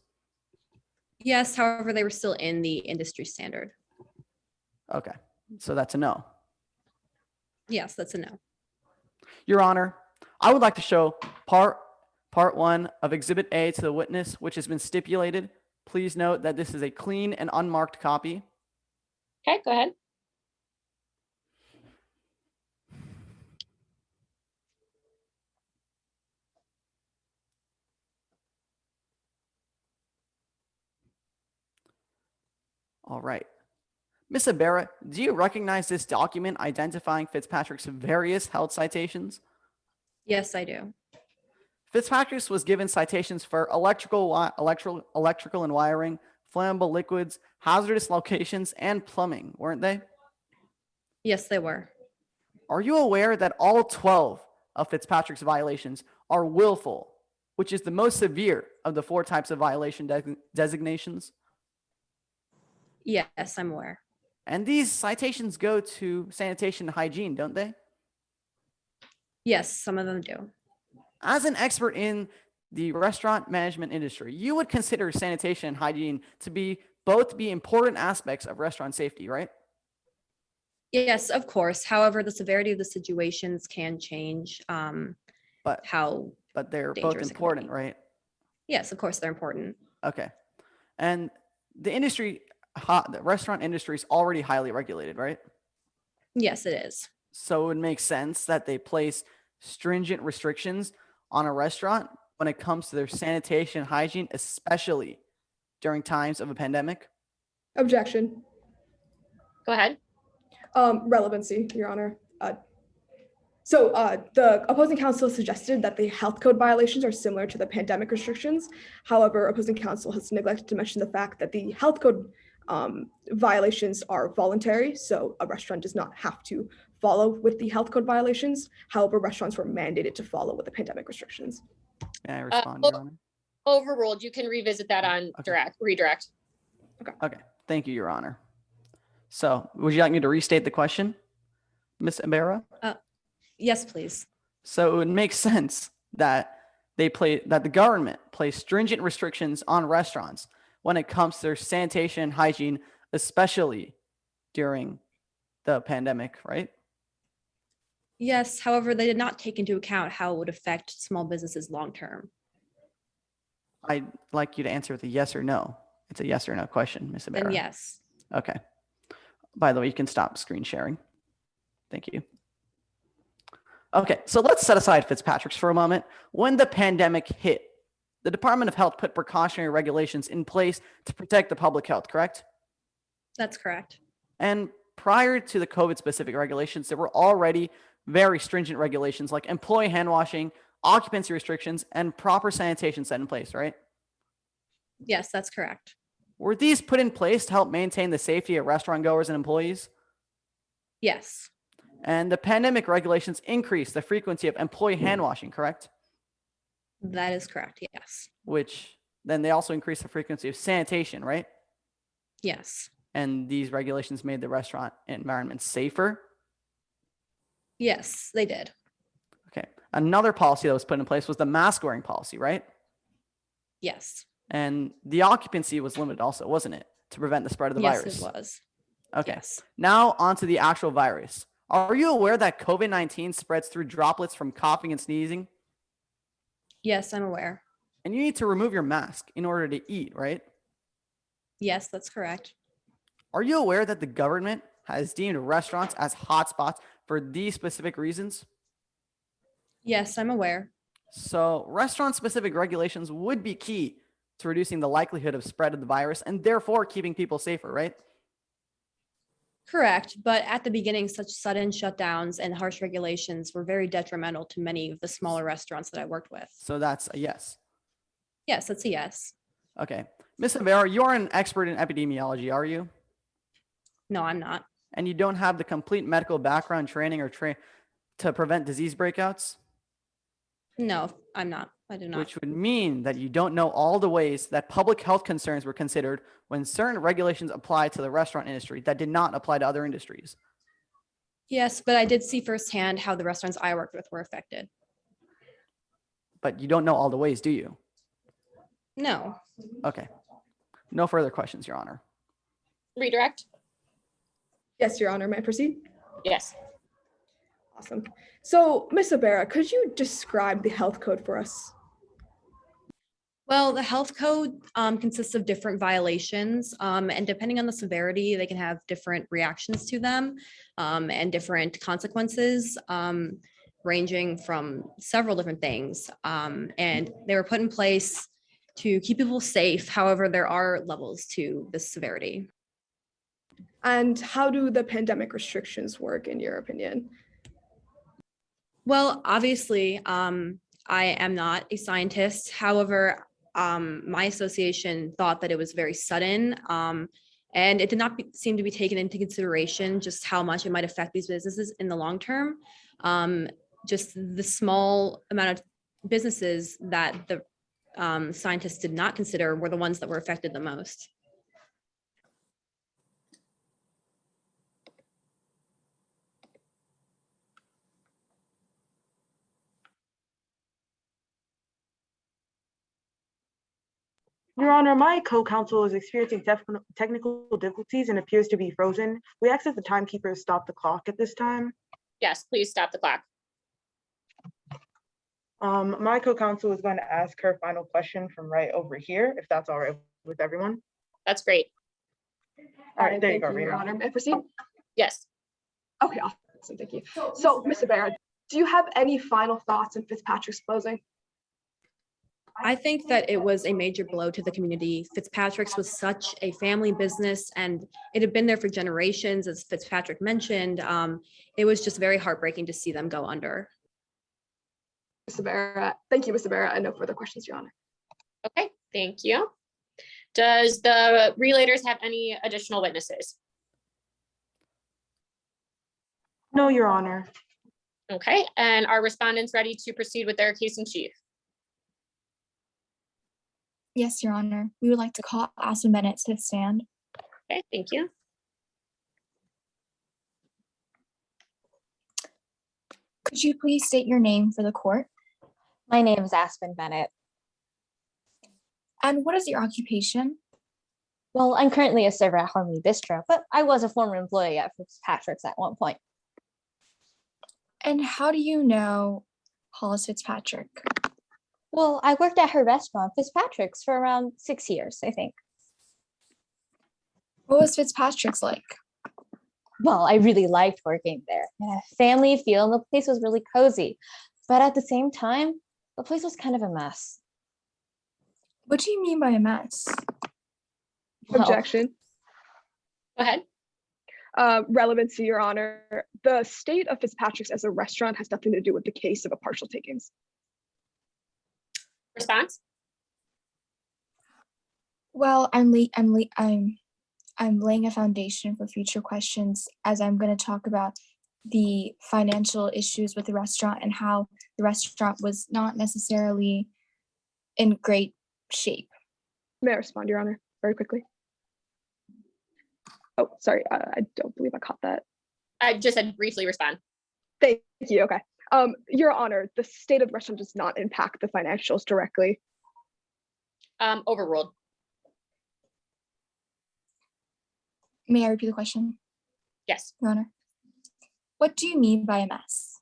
Yes, however, they were still in the industry standard. Okay. So that's a no. Yes, that's a no. Your Honor, I would like to show part one of Exhibit A to the witness, which has been stipulated. Please note that this is a clean and unmarked copy. Okay, go ahead. All right. Ms. Ibarra, do you recognize this document identifying Fitzpatrick's various health citations? Yes, I do. Fitzpatrick's was given citations for electrical and wiring, flammable liquids, hazardous locations, and plumbing, weren't they? Yes, they were. Are you aware that all 12 of Fitzpatrick's violations are willful, which is the most severe of the 4 types of violation designations? Yes, I'm aware. And these citations go to sanitation and hygiene, don't they? Yes, some of them do. As an expert in the restaurant management industry, you would consider sanitation and hygiene to be both important aspects of restaurant safety, right? Yes, of course. However, the severity of the situations can change But how. but they're both dangerous it can important, be. right? Yes, of course, they're important. Okay. And the restaurant industry is already highly regulated, right? Yes, it is. So it would make sense that they place stringent restrictions on a restaurant when it comes to their sanitation and hygiene, especially during times of a pandemic. Objection. Go ahead. Relevancy, Your Honor. So the opposing counsel suggested that the health code violations are similar to the pandemic restrictions. However, opposing counsel has neglected to mention the fact that the health code violations are voluntary. So a restaurant does not have to follow with the health code violations. However, restaurants were mandated to follow with the pandemic restrictions. May I respond, Your Honor? Overruled. You can revisit that on redirect. Okay, thank you, Your Honor. So would you like me to restate the question, Ms. Ibarra? Yes, please. So it would make sense that the government placed stringent restrictions on restaurants when it comes to their sanitation and hygiene, especially during the pandemic, right? Yes, however, they did not take into account how it would affect small businesses long term. I'd like you to answer with a yes or no. It's a yes or no question, Ms. Ibarra. Then yes. Okay. By the way, you can stop screen sharing. Thank you. Okay, so let's set aside Fitzpatrick's for a moment. When the pandemic hit, the Department of Health put precautionary regulations in place to protect the public health, correct? That's correct. And prior to the COVID-specific regulations, there were already very stringent regulations like employee hand washing, occupancy restrictions, and proper sanitation set in place, right? Yes, that's correct. Were these put in place to help maintain the safety of restaurant goers and employees? Yes. And the pandemic regulations increased the frequency of employee hand washing, correct? That is correct. Yes. Which then they also increased the frequency of sanitation, right? Yes. And these regulations made the restaurant environment safer. Yes, they did. Okay. Another policy that was put in place was the mask wearing policy, right? Yes. And the occupancy was limited also, wasn't it? To prevent the spread of the Yes, virus. it was. Okay. Yes. Now onto the actual virus. Are you aware that COVID-19 spreads through droplets from coughing and sneezing? Yes, I'm aware. And you need to remove your mask in order to eat, right? Yes, that's correct. Are you aware that the government has deemed restaurants as hotspots for these specific reasons? Yes, I'm aware. So restaurant-specific regulations would be key to reducing the likelihood of spread of the virus and therefore keeping people safer, right? Correct. But at the beginning, such sudden shutdowns and harsh regulations were very detrimental to many of the smaller restaurants that I worked with. So that's a yes. Yes, that's a yes. Okay. Ms. Rivera, you're an expert in epidemiology, are you? No, I'm not. And you don't have the complete medical background training or to prevent disease breakouts? No, I'm not. I do not. Which would mean that you don't know all the ways that public health concerns were considered when certain regulations applied to the restaurant industry that did not apply to other industries. Yes, but I did see firsthand how the restaurants I worked with were affected. But you don't know all the ways, do you? No. Okay. No further questions, Your Honor. Redirect. Yes, Your Honor. May I proceed? Yes. Awesome. So, Ms. Ibarra, could you describe the health code for us? Well, the health code consists of different violations, and depending on the severity, they can have different reactions to them and different consequences, ranging from several different things. And they were put in place to keep people safe. However, there are levels to this severity. And how do the pandemic restrictions work, in your opinion? Well, obviously, I am not a scientist. However, my association thought that it was very sudden, and it did not seem to be taken into consideration just how much it might affect these businesses in the long term. Just the small amount of businesses that the scientists did not consider were the ones that were affected the most. Your Honor, my co-counsel is experiencing technical difficulties and appears to be frozen. We ask that the timekeeper stop the clock at this time. Yes, please stop the clock. My co-counsel is going to ask her final question from right over here, if that's all right with everyone. That's great. All right, there you go, Thank Your Rena. Honor. May I proceed? Yes. Okay, awesome. Thank you. So, Ms. Ibarra, do you have any final thoughts in Fitzpatrick's closing? I think that it was a major blow to the community. Fitzpatrick's was such a family business and it had been there for generations, as Fitzpatrick mentioned. It was just very heartbreaking to see them go under. Ms. Ibarra, thank you, Ms. Ibarra, and no further questions, Your Honor. Okay, thank you. Does the relators have any additional witnesses? No, Your Honor. Okay, and are respondents ready to proceed with their case in chief? Yes, Your Honor. We would like to call Aspen Bennett to stand. Okay, thank you. Could you please state your name for the court? My name is Aspen Bennett. And what is your occupation? Well, I'm currently a server at Harmony Bistro, but I was a former employee at Fitzpatrick's at one point. And how do you know Hollis Fitzpatrick? Well, I worked at her restaurant, Fitzpatrick's, for around 6 years, I think. What was Fitzpatrick's like? Well, I really liked working there. It had a family feel, and the place was really cozy. But at the same time, the place was kind of a mess. What do you mean by a mess? Well, Objection. Go ahead. Relevancy, Your Honor. The state of Fitzpatrick's as a restaurant has nothing to do with the case of a partial takings. Response? Well, I'm laying a foundation for future questions as I'm going to talk about the financial issues with the restaurant and how the restaurant was not necessarily in great shape. May I respond, Your Honor, very quickly? Oh, sorry, I don't believe I caught that. I just said briefly respond. Thank you, okay. Your Honor, the state of the restaurant does not impact the financials directly. Overruled. May I repeat the question, Yes. Your Honor? What do you mean by a mess?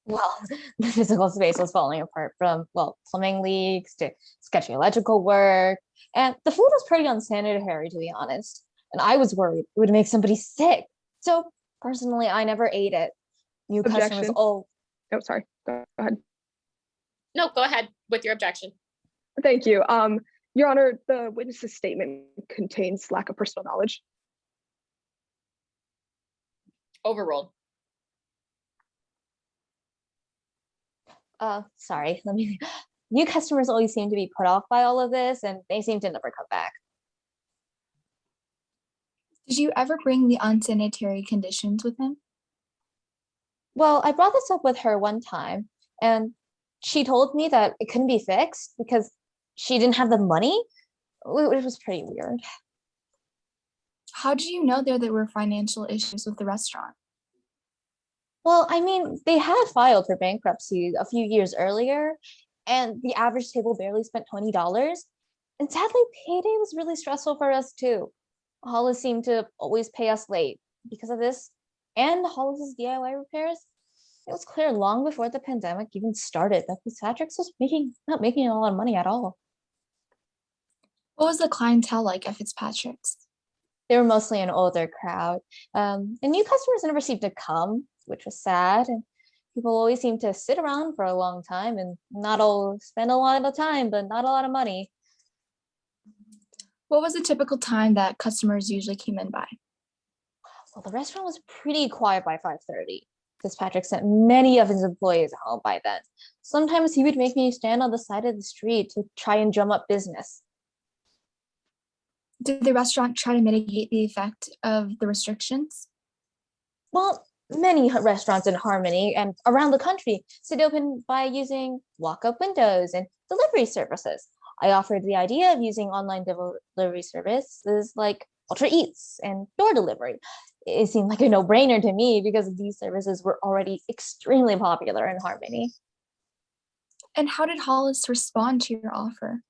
well, the physical space was falling apart from, well, plumbing leaks to sketchy electrical work. And the food was pretty unsanitary, to be honest. And I was worried it would make somebody sick. So personally, I never ate it. New customers Objection. all Oh, sorry, go ahead. No, go ahead with your objection. Thank you. Your Honor, the witness's statement contains lack of personal knowledge. Overruled. sorry, let me new customers always seem to be put off by all of this, and they seem to never come back. Did you ever bring the unsanitary conditions with him? Well, I brought this up with her one time, and she told me that it couldn't be fixed because she didn't have the money, which was pretty weird. How did you know there were financial issues with the restaurant? Well, I mean, they had filed for bankruptcy a few years earlier, and the average table barely spent $20. And sadly, payday was really stressful for us too. Hollis seemed to always pay us late because of this, and Hollis's DIY repairs. It was clear long before the pandemic even started that Fitzpatrick's was not making a lot of money at all. What was the clientele like at Fitzpatrick's? They were mostly an older crowd, and new customers never seemed to come, which was sad. And people always seemed to sit around for a long time and not all spend a lot of time, but not a lot of money. What was the typical time that customers usually came in by? Well, the restaurant was pretty quiet by 5:30. Fitzpatrick sent many of his employees home by then. Sometimes he would make me stand on the side of the street to try and drum up business. Did the restaurant try to mitigate the effect of the restrictions? Well, many restaurants in Harmony and around the country stayed open by using walk-up windows and delivery services. I offered the idea of using online delivery services like Ultra Eats and door delivery. It seemed like a no-brainer to me because these services were already extremely popular in Harmony. And how did Hollis respond to your offer?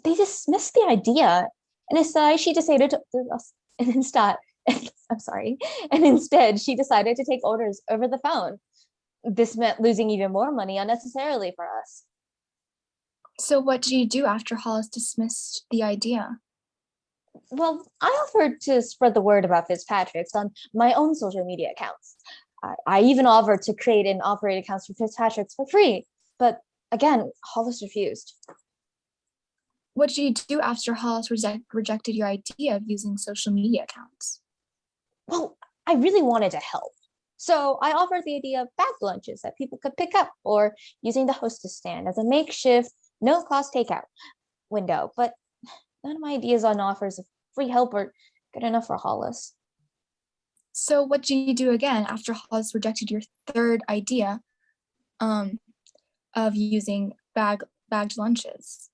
They dismissed the idea, and instead she decided to and instead she decided to take orders over the phone. This meant losing even more money unnecessarily for us. So what did you do after Hollis dismissed the idea? Well, I offered to spread the word about Fitzpatrick's on my own social media accounts. I even offered to create and operate accounts for Fitzpatrick's for free, but again, Hollis refused. What did you do after Hollis rejected your idea of using social media accounts? Well, I really wanted to help. So I offered the idea of packed lunches that people could pick up or using the hostess stand as a makeshift, no-cost takeout window. But none of my ideas on offers of free help are good enough for Hollis. So what did you do again after Hollis rejected your third idea of using bagged lunches?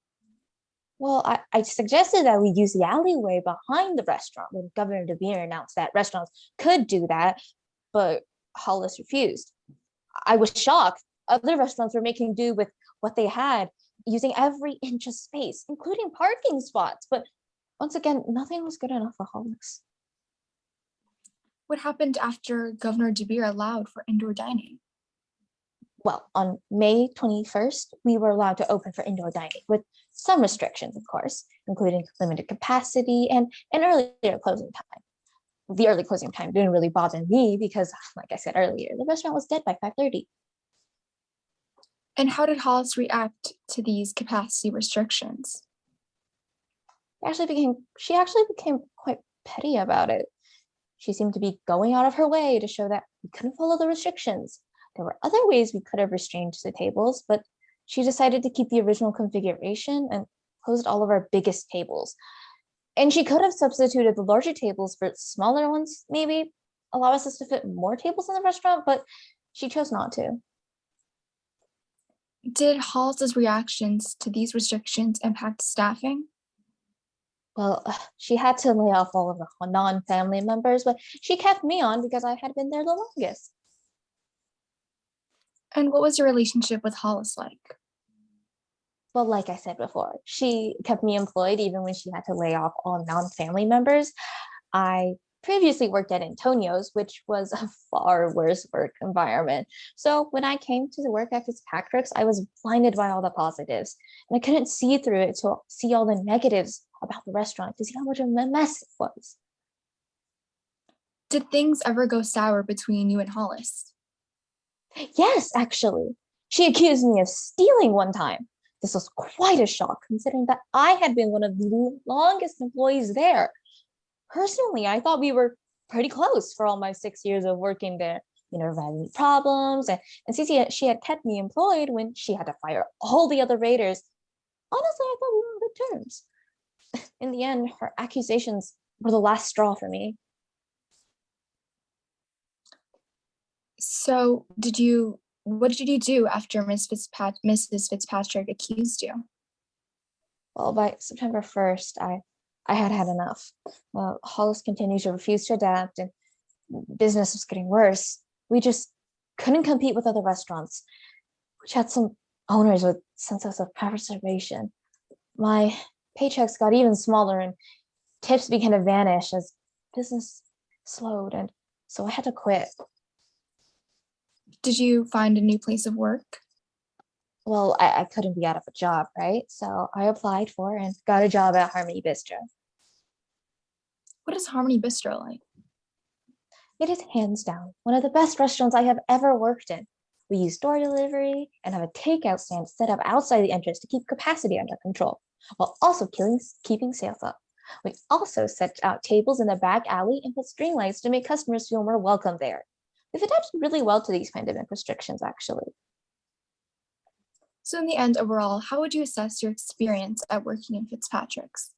Well, I suggested that we use the alleyway behind the restaurant when Governor DeBeer announced that restaurants could do that, but Hollis refused. I was shocked. Other restaurants were making do with what they had, using every inch of space, including parking spots. But once again, nothing was good enough for Hollis. What happened after Governor DeBeer allowed for indoor dining? Well, on May 21st, we were allowed to open for indoor dining with some restrictions, of course, including limited capacity and an earlier closing time. The early closing time didn't really bother me because, like I said earlier, the restaurant was dead by 5:30. And how did Hollis react to these capacity restrictions? She actually became quite petty about it. She seemed to be going out of her way to show that we couldn't follow the restrictions. There were other ways we could have restrained the tables, but she decided to keep the original configuration and closed all of our biggest tables. And she could have substituted the larger tables for smaller ones, maybe allow us to fit more tables in the restaurant, but she chose not to. Did Hollis's reactions to these restrictions impact staffing? Well, she had to lay off all of the non-family members, but she kept me on because I had been there the longest. And what was your relationship with Hollis like? Well, like I said before, she kept me employed even when she had to lay off all non-family members. I previously worked at Antonio's, which was a far worse work environment. So when I came to work at Fitzpatrick's, I was blinded by all the positives, and I couldn't see through it to see all the negatives about the restaurant, to see how much of a mess it was. Did things ever go sour between you and Hollis? Yes, actually. She accused me of stealing one time. This was quite a shock, considering that I had been one of the longest employees there. Personally, I thought we were pretty close for all my 6 years of working there. You know, never had any problems. And since she had kept me employed when she had to fire all the other raiders, honestly, I thought we were on good terms. In the end, her accusations were the last straw for me. So what did you do after Mrs. Fitzpatrick accused you? Well, by September 1st, I had had enough. Hollis continued to refuse to adapt, and business was getting worse. We just couldn't compete with other restaurants, which had some owners with senses of preservation. My paychecks got even smaller, and tips began to vanish as business slowed, and so I had to quit. Did you find a new place of work? Well, I couldn't be out of a job, right? So I applied for and got a job at Harmony Bistro. What is Harmony Bistro like? It is hands down one of the best restaurants I have ever worked in. We use door delivery and have a takeout stand set up outside the entrance to keep capacity under control, while also keeping sales up. We also set out tables in the back alley and put string lights to make customers feel more welcome there. We've adapted really well to these pandemic restrictions, actually. So in the end, overall, how would you assess your experience at working in Fitzpatrick's?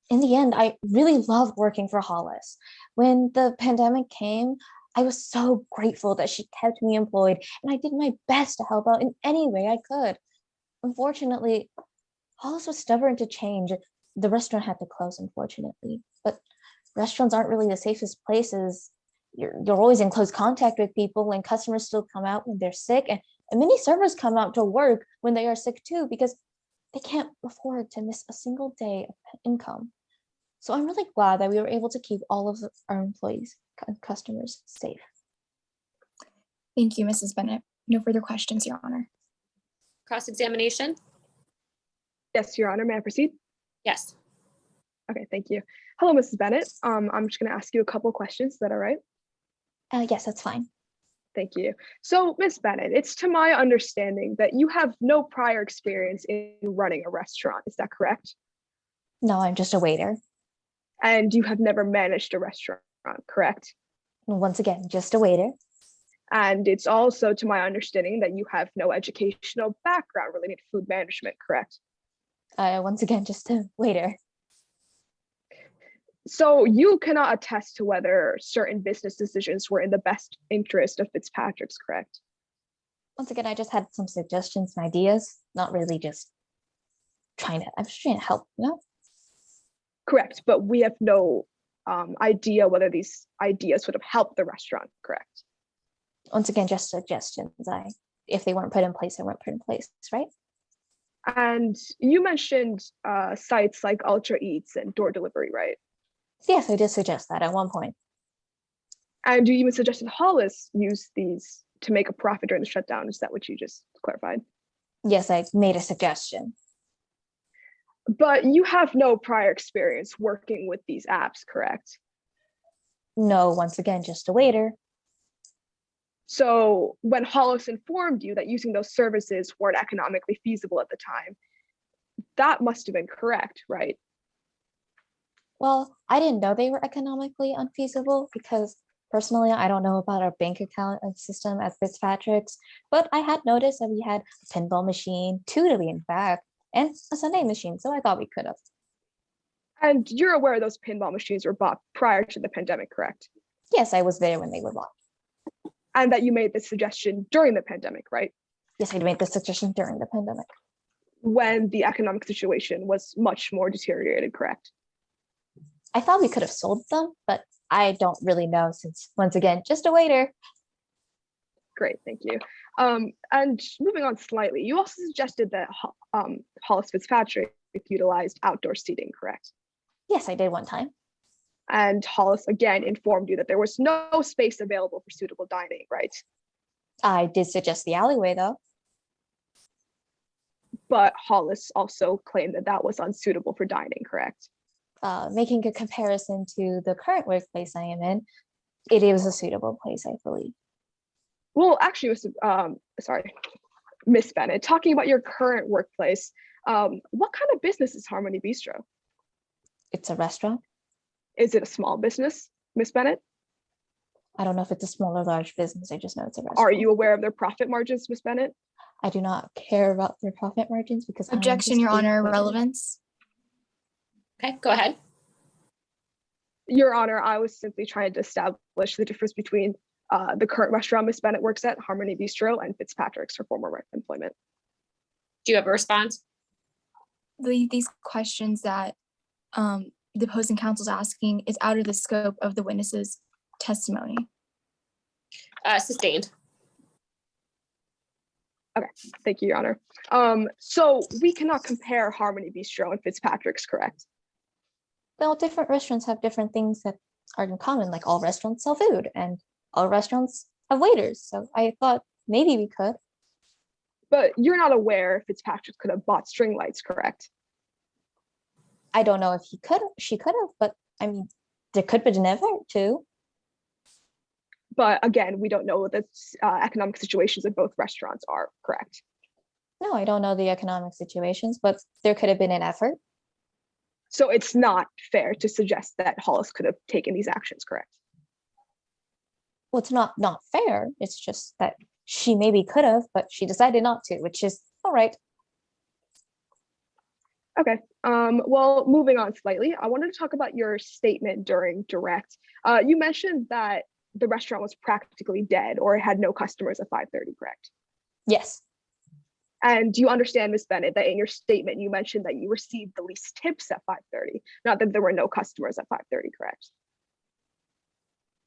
In the end, I really loved working for Hollis. When the pandemic came, I was so grateful that she kept me employed, and I did my best to help out in any way I could. Unfortunately, Hollis was stubborn to change. The restaurant had to close, unfortunately, but restaurants aren't really the safest places. You're always in close contact with people, and customers still come out when they're sick, and many servers come out to work when they are sick too, because they can't afford to miss a single day of income. So I'm really glad that we were able to keep all of our employees and customers safe. Thank you, Mrs. Bennett. No further questions, Your Honor. Cross-examination? Yes, Your Honor, may I proceed? Yes. Okay, thank you. Hello, Mrs. Bennett. I'm just going to ask you a couple questions. Is that all right? Yes, that's fine. Thank you. So, Ms. Bennett, it's to my understanding that you have no prior experience in running a restaurant. Is that correct? No, I'm just a waiter. And you have never managed a restaurant, correct? Once again, just a waiter. And it's also to my understanding that you have no educational background related to food management, correct? Once again, just a waiter. So you cannot attest to whether certain business decisions were in the best interest of Fitzpatrick's, correct? Once again, I just had some suggestions and ideas, not really just I'm just trying to help, you know? Correct, but we have no idea whether these ideas would have helped the restaurant, correct? Once again, just suggestions. If they weren't put in place, they weren't put in place, right? And you mentioned sites like Ultra Eats and Door Delivery, right? Yes, I did suggest that at one point. And you even suggested Hollis use these to make a profit during the shutdown. Is that what you just clarified? Yes, I made a suggestion. But you have no prior experience working with these apps, correct? No, once again, just a waiter. So when Hollis informed you that using those services weren't economically feasible at the time, that must have been correct, right? Well, I didn't know they were economically unfeasible because personally, I don't know about our bank account and system at Fitzpatrick's, but I had noticed that we had a pinball machine, two to be in fact, and a Sunday machine, so I thought we could have. And you're aware those pinball machines were bought prior to the pandemic, correct? Yes, I was there when they were bought. And that you made this suggestion during the pandemic, right? Yes, I made the suggestion during the pandemic. When the economic situation was much more deteriorated, correct? I thought we could have sold them, but I don't really know since, once again, just a waiter. Great, thank you. And moving on slightly, you also suggested that Hollis Fitzpatrick utilized outdoor seating, correct? Yes, I did one time. And Hollis again informed you that there was no space available for suitable dining, right? I did suggest the alleyway though. But Hollis also claimed that that was unsuitable for dining, correct? Making a comparison to the current workplace I am in, it is a suitable place, I believe. Well, actually, Miss Bennett, talking about your current workplace, what kind of business is Harmony Bistro? It's a restaurant. Is it a small business, Miss Bennett? I don't know if it's a small or large business. I just know it's a restaurant. Are you aware of their profit margins, Miss Bennett? I do not care about their profit margins because I'm Objection, just Your a Honor, waiter. relevance. Okay, go ahead. Your Honor, I was simply trying to establish the difference between the current restaurant Miss Bennett works at, Harmony Bistro, and Fitzpatrick's, her former employment. Do you have a response? These questions that the opposing counsel is asking is out of the scope of the witness's testimony. Sustained. Thank you, Your Honor. So we cannot compare Harmony Bistro and Fitzpatrick's, correct? Well, different restaurants have different things that are in common, like all restaurants sell food and all restaurants have waiters. So I thought maybe we could. But you're not aware Fitzpatrick could have bought string lights, correct? I don't know if she could have, but I mean, there could be never too. But again, we don't know what the economic situations of both restaurants are, correct? No, I don't know the economic situations, but there could have been an effort. So it's not fair to suggest that Hollis could have taken these actions, correct? Well, it's not fair. It's just that she maybe could have, but she decided not to, which is all right. Okay. Well, moving on slightly, I wanted to talk about your statement during direct. You mentioned that the restaurant was practically dead or had no customers at 5:30, correct? Yes. And do you understand, Ms. Bennett, that in your statement you mentioned that you received the least tips at 5:30, not that there were no customers at 5:30, correct?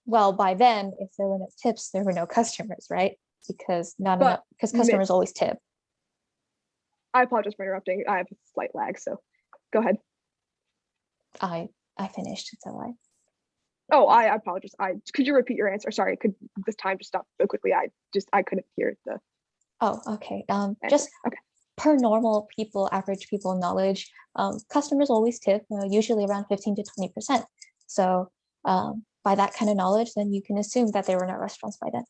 Well, by then, if there were no tips, there were no customers, right? Because because Miss- customers always tip. I apologize for interrupting. I have a slight lag, so go ahead. I finished. It's all right. Oh, I apologize. Could you repeat your answer? Sorry, could this time just stop so quickly? I couldn't hear the Oh, okay. answer. Just Okay. per normal people, average people knowledge, customers always tip, usually around 15 to 20%. So by that kind of knowledge, then you can assume that there were no restaurants by then.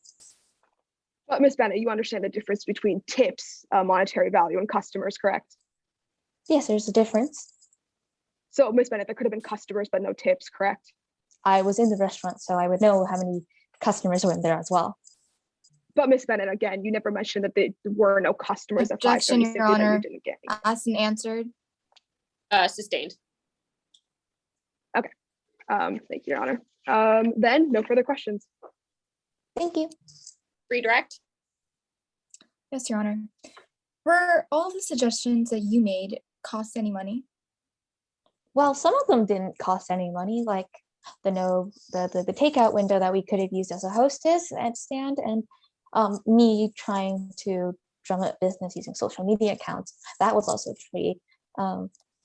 But Ms. Bennett, you understand the difference between tips, monetary value, and customers, correct? Yes, there's a difference. So Ms. Bennett, there could have been customers, but no tips, correct? I was in the restaurant, so I would know how many customers were in there as well. But Ms. Bennett, again, you never mentioned that there were no customers at 5:30, Objection, Your simply that you Honor. didn't get any. Asked and answered. Sustained. Thank you, Your Honor. Then no further questions. Thank you. Redirect. Yes, Your Honor. Were all the suggestions that you made cost any money? Well, some of them didn't cost any money, like the takeout window that we could have used as a hostess at stand, and me trying to drum up business using social media accounts. That was also free.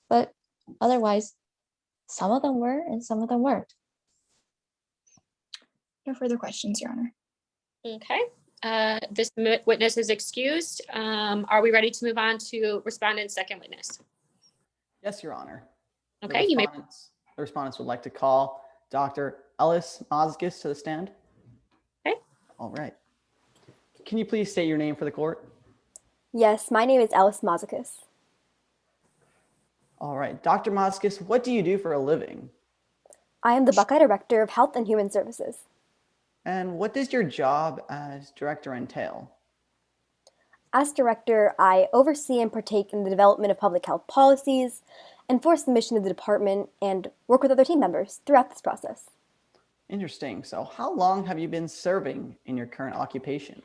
But otherwise, some of them were and some of them weren't. No further questions, Your Honor. Okay. This witness is excused. Are we ready to move on to respondent's second witness? Yes, Your Honor. Okay, you may. The respondents would like to call Dr. Ellis Mozgis to the stand. Okay. All right. Can you please state your name for the court? Yes, my name is Alice Mazakis. All right. Dr. Mozgis, what do you do for a living? I am the Buckeye Director of Health and Human Services. And what does your job as director entail? As director, I oversee and partake in the development of public health policies, enforce the mission of the department, and work with other team members throughout this process. Interesting. So how long have you been serving in your current occupation?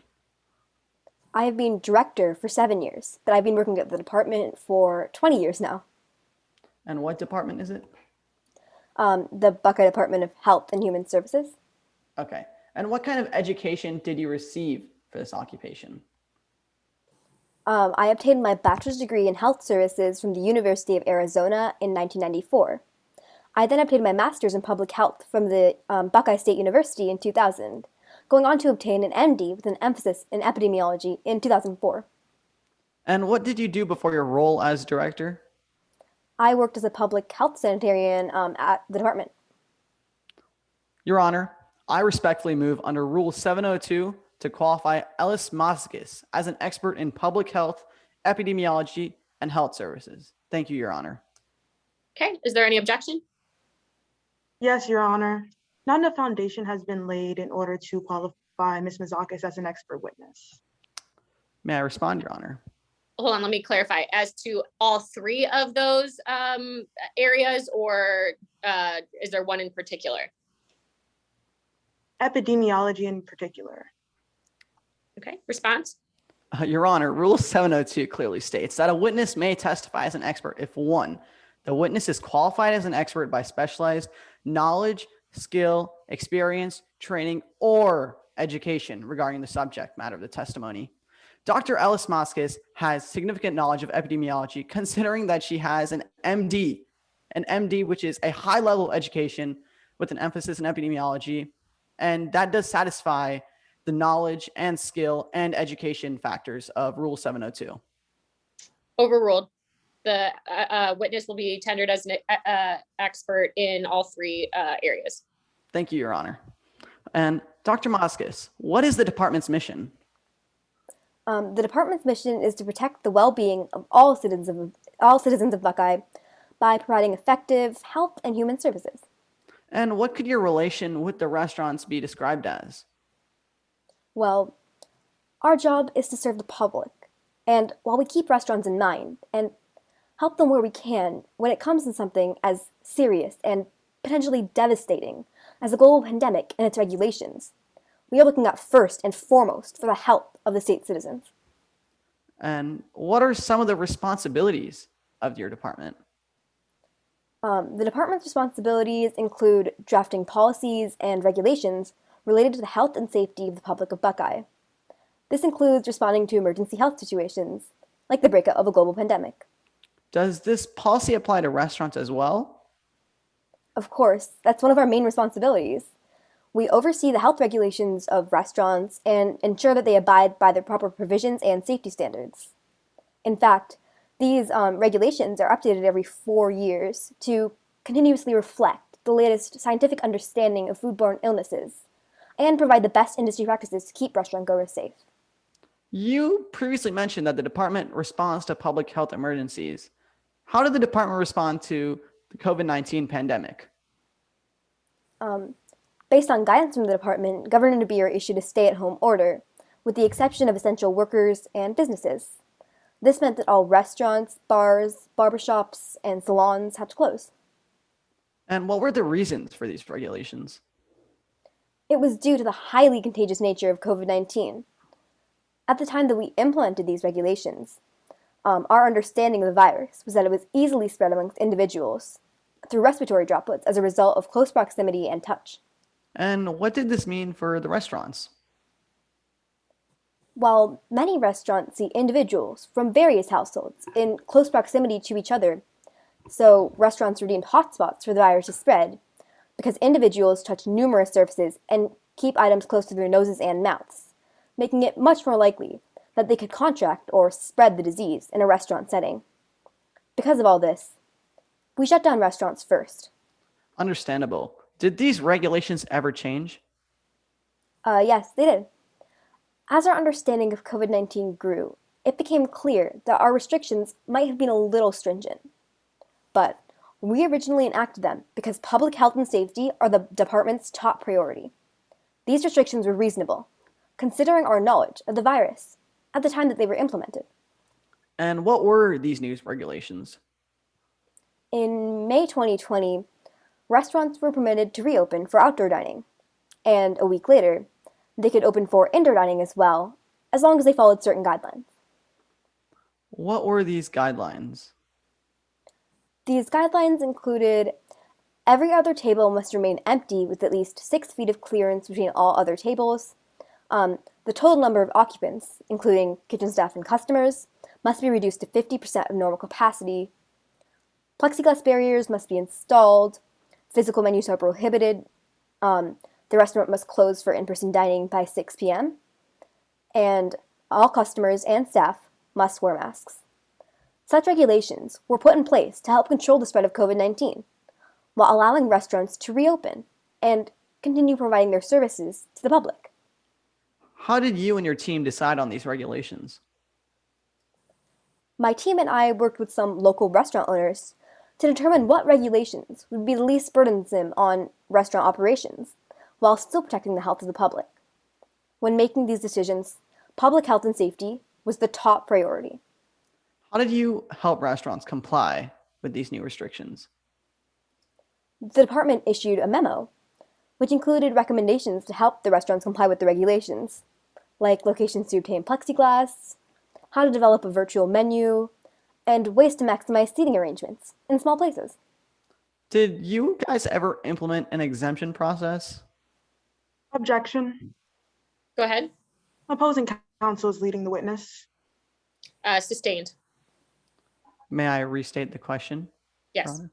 I have been director for 7 years, but I've been working at the department for 20 years now. And what department is it? The Buckeye Department of Health and Human Services. Okay. And what kind of education did you receive for this occupation? I obtained my bachelor's degree in health services from the University of Arizona in 1994. I then obtained my master's in public health from the Buckeye State University in 2000, going on to obtain an MD with an emphasis in epidemiology in 2004. And what did you do before your role as director? I worked as a public health sanitarian at the department. Your Honor, I respectfully move under Rule 702 to qualify Ellis Mozgis as an expert in public health, epidemiology, and health services. Thank you, Your Honor. Okay, is there any objection? Yes, Your Honor. Not enough foundation has been laid in order to qualify Ms. Mazakis as an expert witness. May I respond, Your Honor? Hold on, let me clarify. As to all three of those areas, or is there one in particular? Epidemiology in particular. Okay, response? Your Honor, Rule 702 clearly states that a witness may testify as an expert if one, the witness is qualified as an expert by specialized knowledge, skill, experience, training, or education regarding the subject matter of the testimony. Dr. Ellis Mozgis has significant knowledge of epidemiology, considering that she has an MD, which is a high level education with an emphasis in epidemiology. And that does satisfy the knowledge and skill and education factors of Rule 702. Overruled. The witness will be tendered as an expert in all three areas. Thank you, Your Honor. And Dr. Mozgis, what is the department's mission? The department's mission is to protect the well-being of all citizens of Buckeye by providing effective health and human services. And what could your relation with the restaurants be described as? Well, our job is to serve the public, and while we keep restaurants in mind and help them where we can, when it comes to something as serious and potentially devastating as the global pandemic and its regulations, we are looking out first and foremost for the health of the state's citizens. And what are some of the responsibilities of your department? The department's responsibilities include drafting policies and regulations related to the health and safety of the public of Buckeye. This includes responding to emergency health situations, like the breakout of a global pandemic. Does this policy apply to restaurants as well? Of course, that's one of our main responsibilities. We oversee the health regulations of restaurants and ensure that they abide by the proper provisions and safety standards. In fact, these regulations are updated every 4 years to continuously reflect the latest scientific understanding of foodborne illnesses and provide the best industry practices to keep restaurant goers safe. You previously mentioned that the department responds to public health emergencies. How did the department respond to the COVID-19 pandemic? Based on guidance from the department, Governor DeBeer issued a stay-at-home order, with the exception of essential workers and businesses. This meant that all restaurants, bars, barbershops, and salons had to close. And what were the reasons for these regulations? It was due to the highly contagious nature of COVID-19. At the time that we implemented these regulations, our understanding of the virus was that it was easily spread amongst individuals through respiratory droplets as a result of close proximity and touch. And what did this mean for the restaurants? While many restaurants see individuals from various households in close proximity to each other, so restaurants were deemed hotspots for the virus to spread because individuals touch numerous surfaces and keep items close to their noses and mouths, making it much more likely that they could contract or spread the disease in a restaurant setting. Because of all this, we shut down restaurants first. Understandable. Did these regulations ever change? Yes, they did. As our understanding of COVID-19 grew, it became clear that our restrictions might have been a little stringent. But we originally enacted them because public health and safety are the department's top priority. These restrictions were reasonable, considering our knowledge of the virus at the time that they were implemented. And what were these new regulations? In May 2020, restaurants were permitted to reopen for outdoor dining, and a week later, they could open for indoor dining as well, as long as they followed certain guidelines. What were these guidelines? These guidelines included every other table must remain empty with at least 6 feet of clearance between all other tables. The total number of occupants, including kitchen staff and customers, must be reduced to 50% of normal capacity. Plexiglass barriers must be installed. Physical menus are prohibited. The restaurant must close for in-person dining by 6 p.m. And all customers and staff must wear masks. Such regulations were put in place to help control the spread of COVID-19, while allowing restaurants to reopen and continue providing their services to the public. How did you and your team decide on these regulations? My team and I worked with some local restaurant owners to determine what regulations would be the least burdensome on restaurant operations, while still protecting the health of the public. When making these decisions, public health and safety was the top priority. How did you help restaurants comply with these new restrictions? The department issued a memo, which included recommendations to help the restaurants comply with the regulations, like locations to obtain plexiglass, how to develop a virtual menu, and ways to maximize seating arrangements in small places. Did you guys ever implement an exemption process? Objection. Go ahead. Opposing counsel is leading the witness. Sustained. May I restate the question? Your Yes. Honor?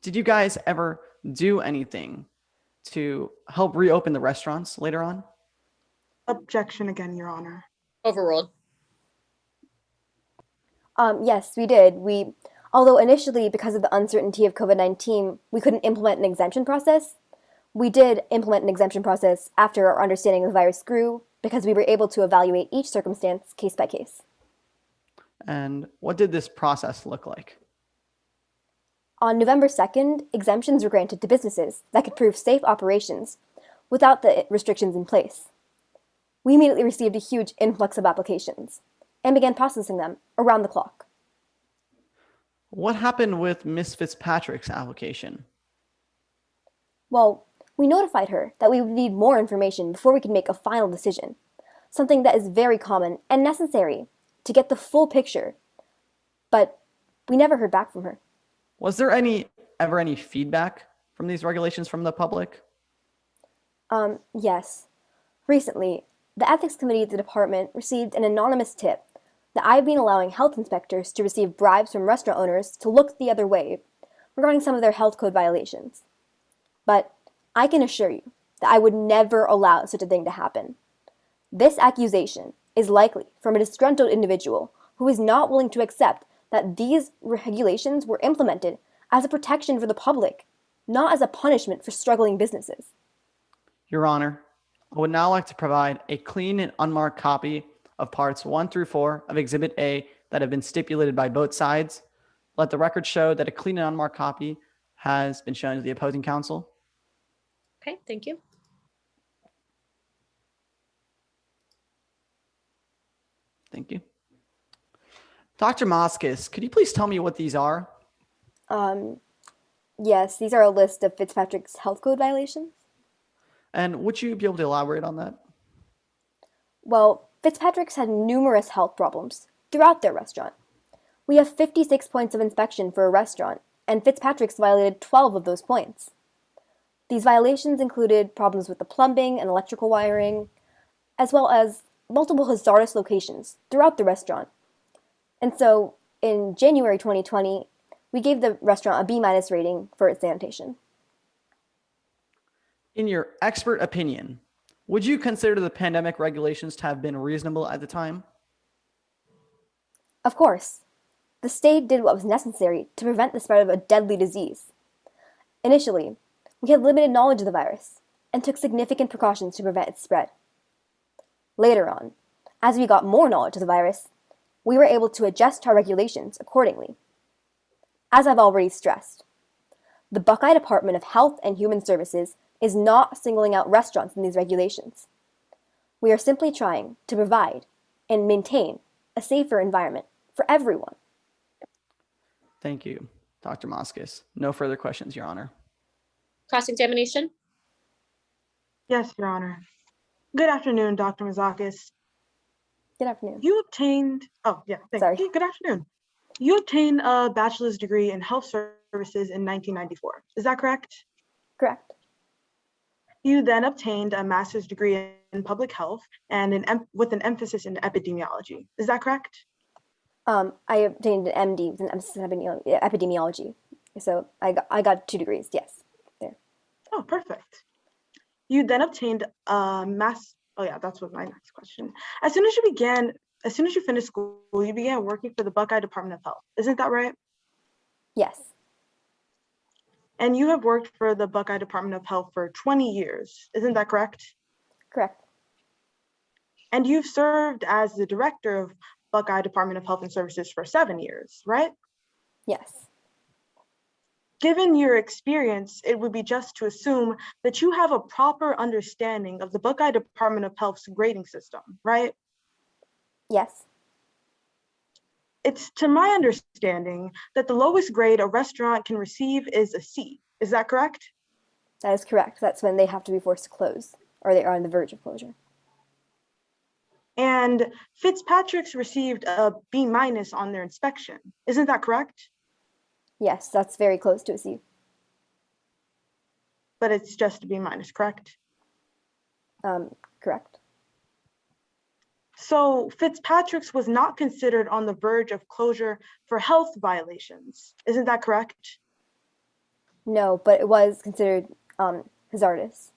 Did you guys ever do anything to help reopen the restaurants later on? Objection again, Your Honor. Overruled. Yes, we did. Although initially, because of the uncertainty of COVID-19, we couldn't implement an exemption process, we did implement an exemption process after our understanding of the virus grew, because we were able to evaluate each circumstance case by case. And what did this process look like? On November 2nd, exemptions were granted to businesses that could prove safe operations without the restrictions in place. We immediately received a huge influx of applications and began processing them around the clock. What happened with Miss Fitzpatrick's application? Well, we notified her that we would need more information before we could make a final decision, something that is very common and necessary to get the full picture, but we never heard back from her. Was there ever any feedback from these regulations from the public? Yes. Recently, the Ethics Committee at the department received an anonymous tip that I've been allowing health inspectors to receive bribes from restaurant owners to look the other way regarding some of their health code violations. But I can assure you that I would never allow such a thing to happen. This accusation is likely from a disgruntled individual who is not willing to accept that these regulations were implemented as a protection for the public, not as a punishment for struggling businesses. Your Honor, I would now like to provide a clean and unmarked copy of parts 1 through 4 of Exhibit A that have been stipulated by both sides. Let the record show that a clean and unmarked copy has been shown to the opposing counsel. Okay, thank you. Thank you. Dr. Moskis, could you please tell me what these are? Yes, these are a list of Fitzpatrick's health code violations. And would you be able to elaborate on that? Well, Fitzpatrick's had numerous health problems throughout their restaurant. We have 56 points of inspection for a restaurant, and Fitzpatrick's violated 12 of those points. These violations included problems with the plumbing and electrical wiring, as well as multiple hazardous locations throughout the restaurant. And so, in January 2020, we gave the restaurant a B- rating for its sanitation. In your expert opinion, would you consider the pandemic regulations to have been reasonable at the time? Of course, the state did what was necessary to prevent the spread of a deadly disease. Initially, we had limited knowledge of the virus and took significant precautions to prevent its spread. Later on, as we got more knowledge of the virus, we were able to adjust our regulations accordingly. As I've already stressed, the Buckeye Department of Health and Human Services is not singling out restaurants in these regulations. We are simply trying to provide and maintain a safer environment for everyone. Thank you, Dr. Moskis. No further questions, Your Honor. Cross-examination? Yes, Your Honor. Good afternoon, Dr. Mazakis. Good afternoon. You obtained, Sorry. Good afternoon. You obtained a bachelor's degree in health services in 1994. Is that correct? Correct. You then obtained a master's degree in public health and with an emphasis in epidemiology. Is that correct? I obtained an MD with an emphasis in epidemiology. So I got 2 degrees, yes. There. Oh, perfect. You then obtained a that's what my next question. As soon as you finished school, you began working for the Buckeye Department of Health. Isn't that right? Yes. And you have worked for the Buckeye Department of Health for 20 years. Isn't that correct? Correct. And you've served as the director of Buckeye Department of Health and Services for 7 years, right? Yes. Given your experience, it would be just to assume that you have a proper understanding of the Buckeye Department of Health's grading system, right? Yes. It's to my understanding that the lowest grade a restaurant can receive is a C. Is that correct? That is correct. That's when they have to be forced to close, or they are on the verge of closure. And Fitzpatrick's received a B- on their inspection. Isn't that correct? Yes, that's very close to a C. But it's just a B-, correct? Correct. So Fitzpatrick's was not considered on the verge of closure for health violations. Isn't that correct? No, but it was considered hazardous,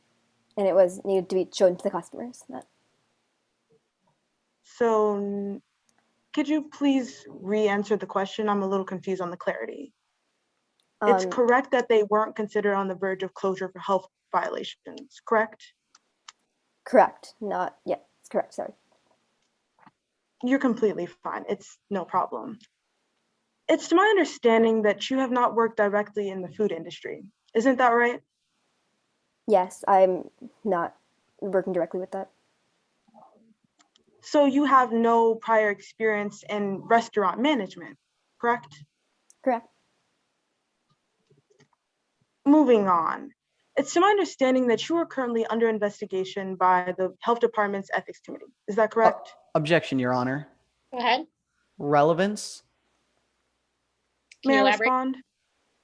and it was needed to be shown to the customers. So could you please re-answer the question? I'm a little confused on the clarity. It's correct that they weren't considered on the verge of closure for health violations, correct? Correct. Not yet. It's correct. Sorry. You're completely fine. It's no problem. It's to my understanding that you have not worked directly in the food industry. Isn't that right? Yes, I'm not working directly with that. So you have no prior experience in restaurant management, correct? Correct. Moving on. It's to my understanding that you are currently under investigation by the Health Department's Ethics Committee. Is that correct? Objection, Your Honor. Go ahead. Relevance? Can May you I elaborate? respond?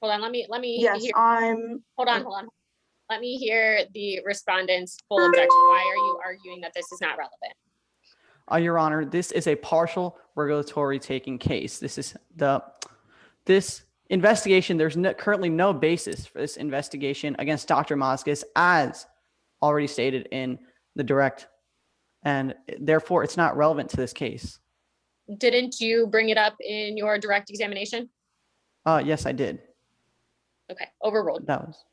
Hold on, let me Yes, hear. I'm. Hold on. Let me hear the respondent's full objection. Why are you arguing that this is not relevant? Your Honor, this is a partial regulatory taking case. This investigation, there's currently no basis for this investigation against Dr. Moskis, as already stated in the direct, and therefore it's not relevant to this case. Didn't you bring it up in your direct examination? Yes, I did. Okay, overruled. That was.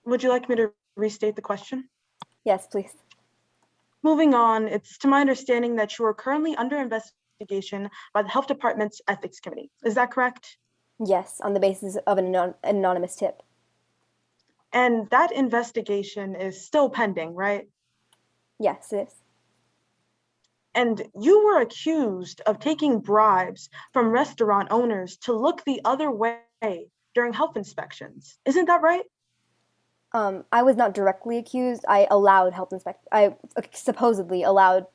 Would you like me to restate the question? Yes, please. Moving on, it's to my understanding that you are currently under investigation by the Health Department's Ethics Committee. Is that correct? Yes, on the basis of an anonymous tip. And that investigation is still pending, right? Yes, it is. And you were accused of taking bribes from restaurant owners to look the other way during health inspections. Isn't that right? I was not directly accused. I supposedly allowed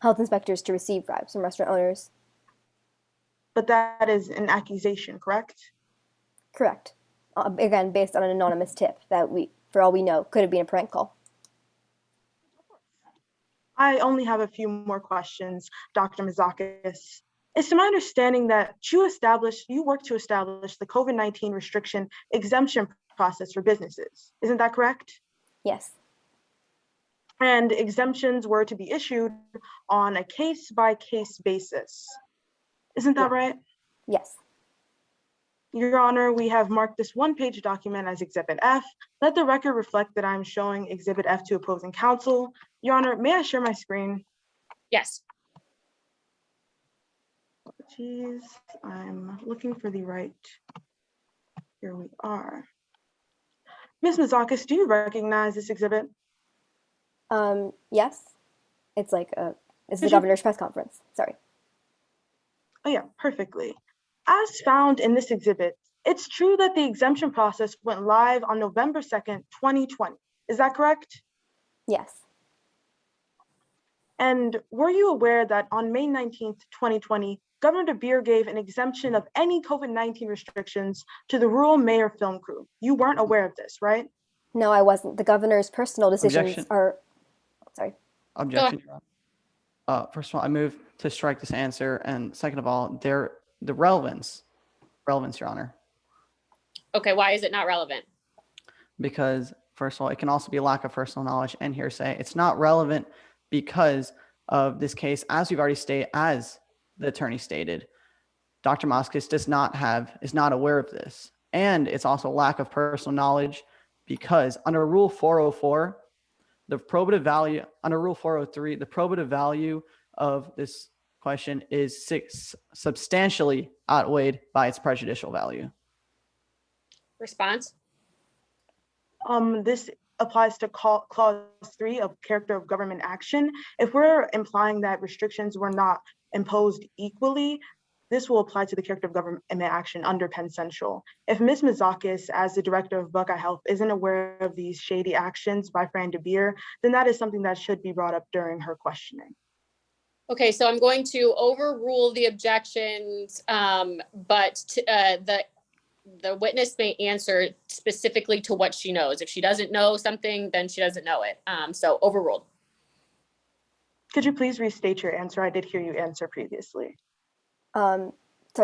health inspectors to receive bribes from restaurant owners. But that is an accusation, correct? Correct. Again, based on an anonymous tip that for all we know, could have been a prank call. I only have a few more questions, Dr. Mazakis. It's to my understanding that you worked to establish the COVID-19 restriction exemption process for businesses. Isn't that correct? Yes. And exemptions were to be issued on a case-by-case basis. Isn't that right? Yes. Your Honor, we have marked this one-page document as Exhibit F. Let the record reflect that I'm showing Exhibit F to opposing counsel. Your Honor, may I share my screen? Yes. Geez, I'm looking for the right. Here we are. Ms. Mazakis, do you recognize this exhibit? Yes. It's like it's the Did you- governor's press conference. Sorry. Oh yeah, perfectly. As found in this exhibit, it's true that the exemption process went live on November 2nd, 2020. Is that correct? Yes. And were you aware that on May 19th, 2020, Governor DeBeer gave an exemption of any COVID-19 restrictions to the rural mayor film crew? You weren't aware of this, right? No, I wasn't. The governor's personal decisions Objection. are. Sorry. Objection, Your Honor. First of all, I move to strike this answer, and second of all, the relevance, Your Honor, Okay, why is it not relevant? because first of all, it can also be a lack of personal knowledge and hearsay. It's not relevant because of this case, as we've already stated, as the attorney stated, Dr. Moskis is not aware of this, and it's also a lack of personal knowledge because under Rule 404. The probative value under Rule 403, the probative value of this question is substantially outweighed by its prejudicial value. Response? This applies to clause 3 of character of government action. If we're implying that restrictions were not imposed equally, this will apply to the character of government action under Penn Central. If Ms. Mazakis, as the director of Buckeye Health, isn't aware of these shady actions by Fran DeBeer, then that is something that should be brought up during her questioning. Okay, so I'm going to overrule the objections, but the witness may answer specifically to what she knows. If she doesn't know something, then she doesn't know it. So overruled. Could you please restate your answer? I did hear you answer previously. Sorry,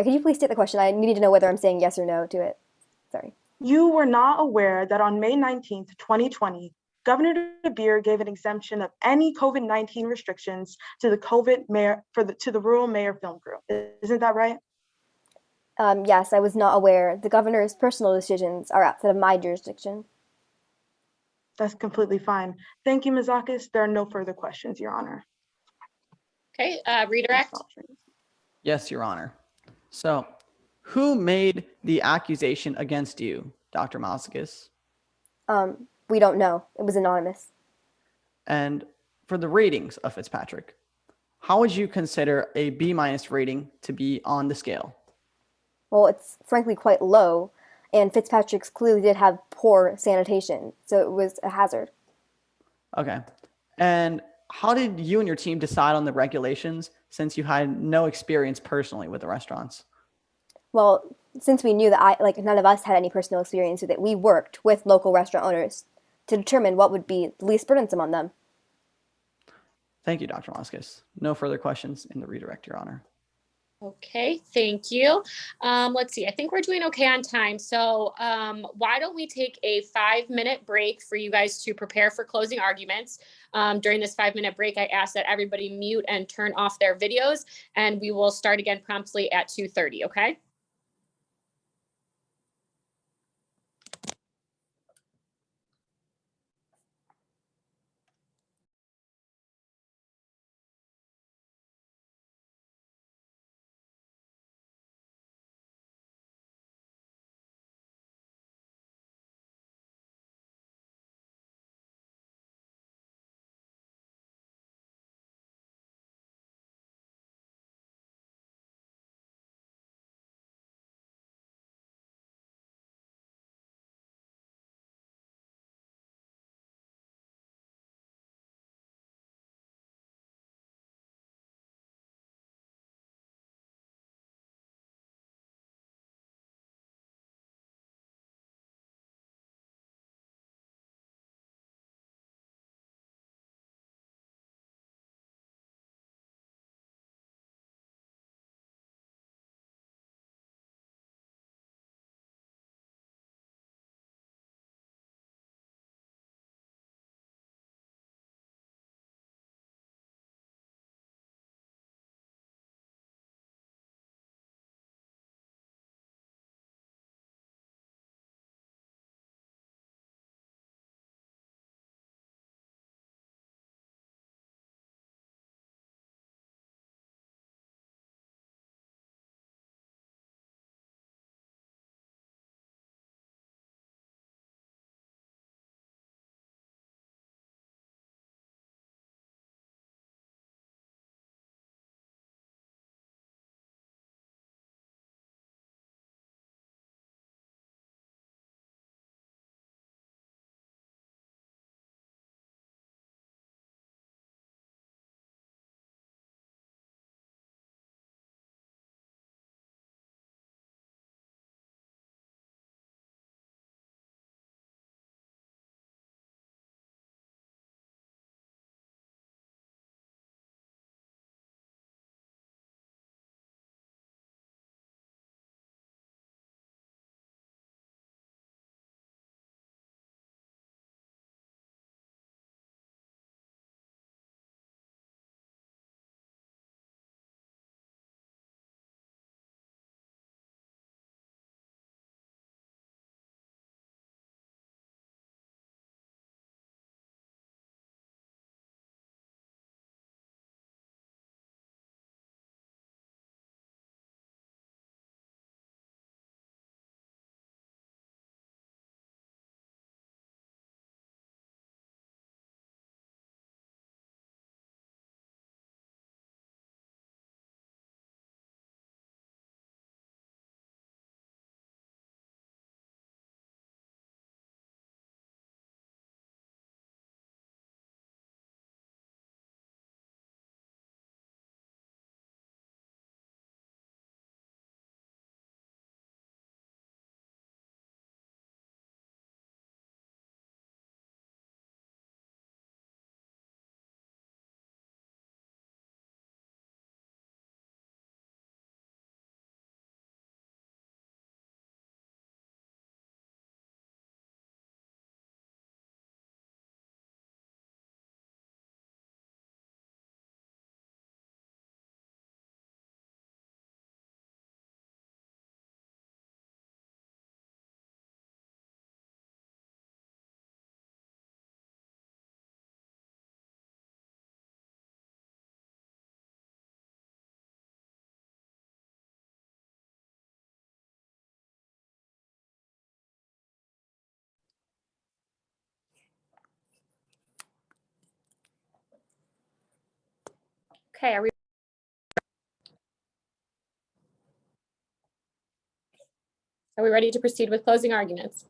could you please state the question? I needed to know whether I'm saying yes or no to it. Sorry. You were not aware that on May 19th, 2020, Governor DeBeer gave an exemption of any COVID-19 restrictions to the to the rural mayor film crew. Isn't that right? Yes, I was not aware. The governor's personal decisions are outside of my jurisdiction. That's completely fine. Thank you, Mazakis. There are no further questions, Your Honor. Okay, redirect. Yes, Your Honor. So, who made the accusation against you, Dr. Moskis? We don't know. It was anonymous. And for the ratings of Fitzpatrick, how would you consider a B- rating to be on the scale? Well, it's frankly quite low, and Fitzpatrick's clearly did have poor sanitation, so it was a hazard. Okay. And how did you and your team decide on the regulations since you had no experience personally with the restaurants? Well, since we knew that none of us had any personal experience with it, we worked with local restaurant owners to determine what would be the least burdensome on them. Thank you, Dr. Moskis. No further questions in the redirect, Your Honor. Okay, thank you. Let's see, I think we're doing okay on time. So why don't we take a 5-minute break for you guys to prepare for closing arguments. During this 5-minute break, I ask that everybody mute and turn off their videos, and we will start again promptly at 2:30, okay? Okay, are we ready to proceed with closing arguments?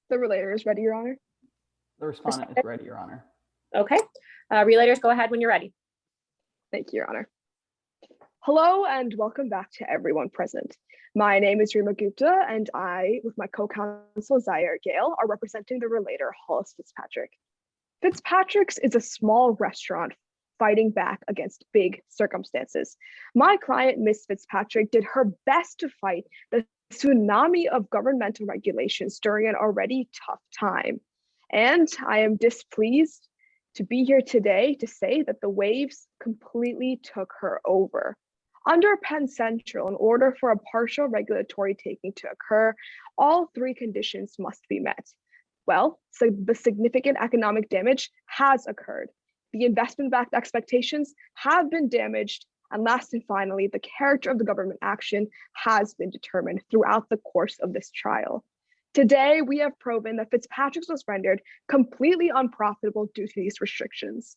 The relator is ready, Your Honor. The respondent is ready, Your Honor. Okay, relators, go ahead when you're ready. Thank you, Your Honor. Hello and welcome back to everyone present. My name is Rima Gupta and I, with my co-counsel Zaire Gale, are representing the relator Hollis Fitzpatrick. Fitzpatrick's is a small restaurant fighting back against big circumstances. My client, Miss Fitzpatrick, did her best to fight the tsunami of governmental regulations during an already tough time. And I am displeased to be here today to say that the waves completely took her over. Under Penn Central, in order for a partial regulatory taking to occur, all three conditions must be met. Well, so the significant economic damage has occurred. The investment-backed expectations have been damaged. And last and finally, the character of the government action has been determined throughout the course of this trial. Today, we have proven that Fitzpatrick's was rendered completely unprofitable due to these restrictions.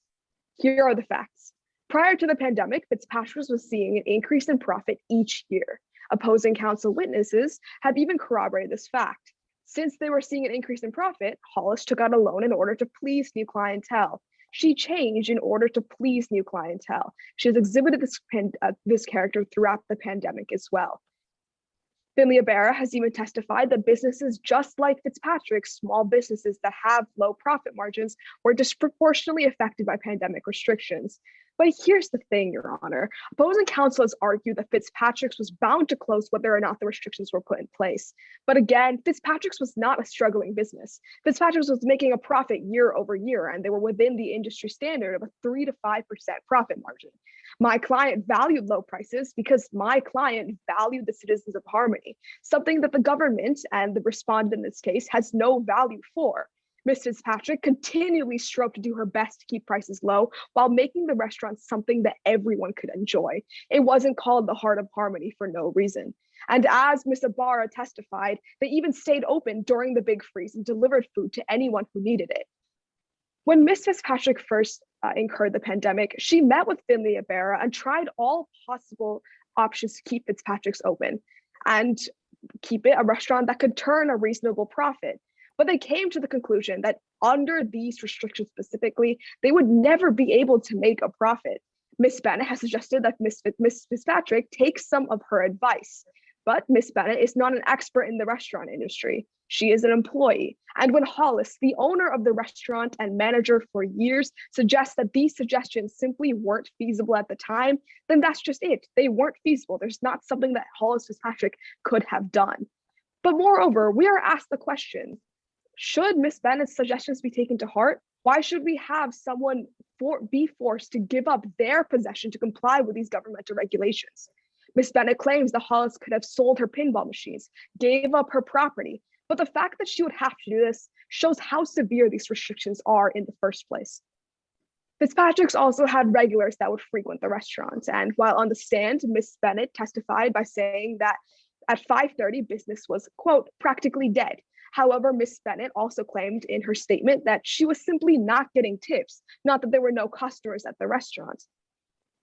Here are the facts. Prior to the pandemic, Fitzpatrick's was seeing an increase in profit each year. Opposing counsel witnesses have even corroborated this fact. Since they were seeing an increase in profit, Hollis took out a loan in order to please new clientele. She changed in order to please new clientele. She has exhibited this character throughout the pandemic as well. Finley Ibarra has even testified that businesses just like Fitzpatrick's, small businesses that have low profit margins, were disproportionately affected by pandemic restrictions. But here's the thing, Your Honor. Opposing counsel has argued that Fitzpatrick's was bound to close whether or not the restrictions were put in place. But again, Fitzpatrick's was not a struggling business. Fitzpatrick's was making a profit year over year, and they were within the industry standard of a 3 to 5% profit margin. My client valued low prices because my client valued the citizens of Harmony, something that the government and the respondent in this case has no value for. Ms. Fitzpatrick continually strove to do her best to keep prices low while making the restaurant something that everyone could enjoy. It wasn't called the Heart of Harmony for no reason. And as Ms. Ibarra testified, they even stayed open during the big freeze and delivered food to anyone who needed it. When Ms. Fitzpatrick first incurred the pandemic, she met with Finley Ibarra and tried all possible options to keep Fitzpatrick's open and keep it a restaurant that could turn a reasonable profit. But they came to the conclusion that under these restrictions specifically, they would never be able to make a profit. Ms. Bennett has suggested that Ms. Fitzpatrick take some of her advice, but Ms. Bennett is not an expert in the restaurant industry. She is an employee. And when Hollis, the owner of the restaurant and manager for years, suggests that these suggestions simply weren't feasible at the time, then that's just it. They weren't feasible. There's not something that Hollis Fitzpatrick could have done. But moreover, we are asked the question, should Ms. Bennett's suggestions be taken to heart? Why should we have someone be forced to give up their possession to comply with these governmental regulations? Ms. Bennett claims that Hollis could have sold her pinball machines, gave up her property, but the fact that she would have to do this shows how severe these restrictions are in the first place. Fitzpatrick's also had regulars that would frequent the restaurant, and while on the stand, Ms. Bennett testified by saying that at 5:30, business was, quote, practically dead. However, Ms. Bennett also claimed in her statement that she was simply not getting tips, not that there were no customers at the restaurant.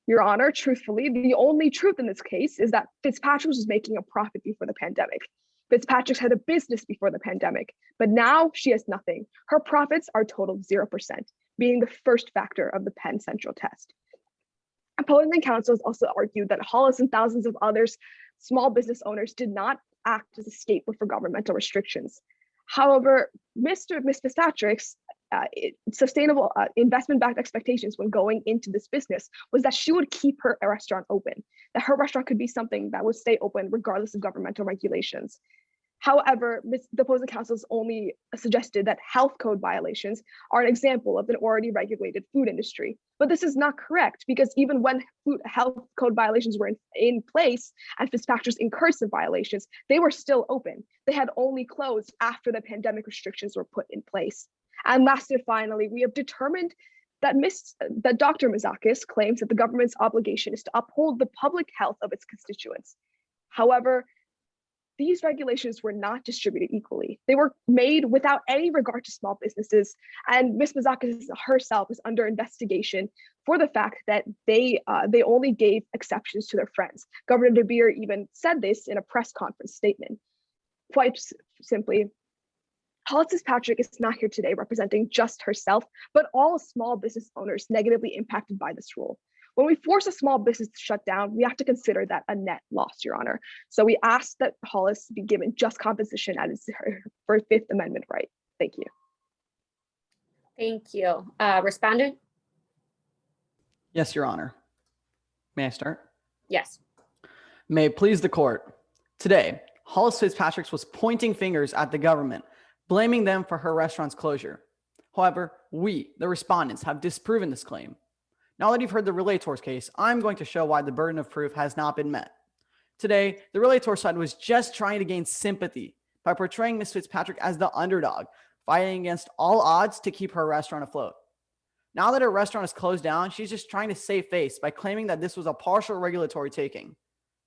Your Honor, truthfully, the only truth in this case is that Fitzpatrick's was making a profit before the pandemic. Fitzpatrick's had a business before the pandemic, but now she has nothing. Her profits are totaled 0%, being the first factor of the Penn Central test. Opposing counsel has also argued that Hollis and thousands of others, small business owners, did not act as a scapegoat for governmental restrictions. However, Ms. Fitzpatrick's sustainable investment-backed expectations when going into this business was that she would keep her restaurant open, that her restaurant could be something that would stay open regardless of governmental regulations. However, the opposing counsel has only suggested that health code violations are an example of an already regulated food industry. But this is not correct, because even when health code violations were in place and Fitzpatrick's incurred some violations, they were still open. They had only closed after the pandemic restrictions were put in place. And last and finally, we have determined that Dr. Mizakis claims that the government's obligation is to uphold the public health of its constituents. However, these regulations were not distributed equally. They were made without any regard to small businesses, and Ms. Mazakis herself is under investigation for the fact that they only gave exceptions to their friends. Governor DeBeer even said this in a press conference statement. Quite simply, Hollis Fitzpatrick is not here today representing just herself, but all small business owners negatively impacted by this rule. When we force a small business to shut down, we have to consider that a net loss, Your Honor. So we ask that Hollis be given just compensation as her Fifth Amendment right. Thank you. Thank you. Respondent? Yes, Your Honor. May I start? Yes. May it please the court. Today, Hollis Fitzpatrick was pointing fingers at the government, blaming them for her restaurant's closure. However, we, the respondents, have disproven this claim. Now that you've heard the relator's case, I'm going to show why the burden of proof has not been met. Today, the relator side was just trying to gain sympathy by portraying Ms. Fitzpatrick as the underdog, fighting against all odds to keep her restaurant afloat. Now that her restaurant is closed down, she's just trying to save face by claiming that this was a partial regulatory taking.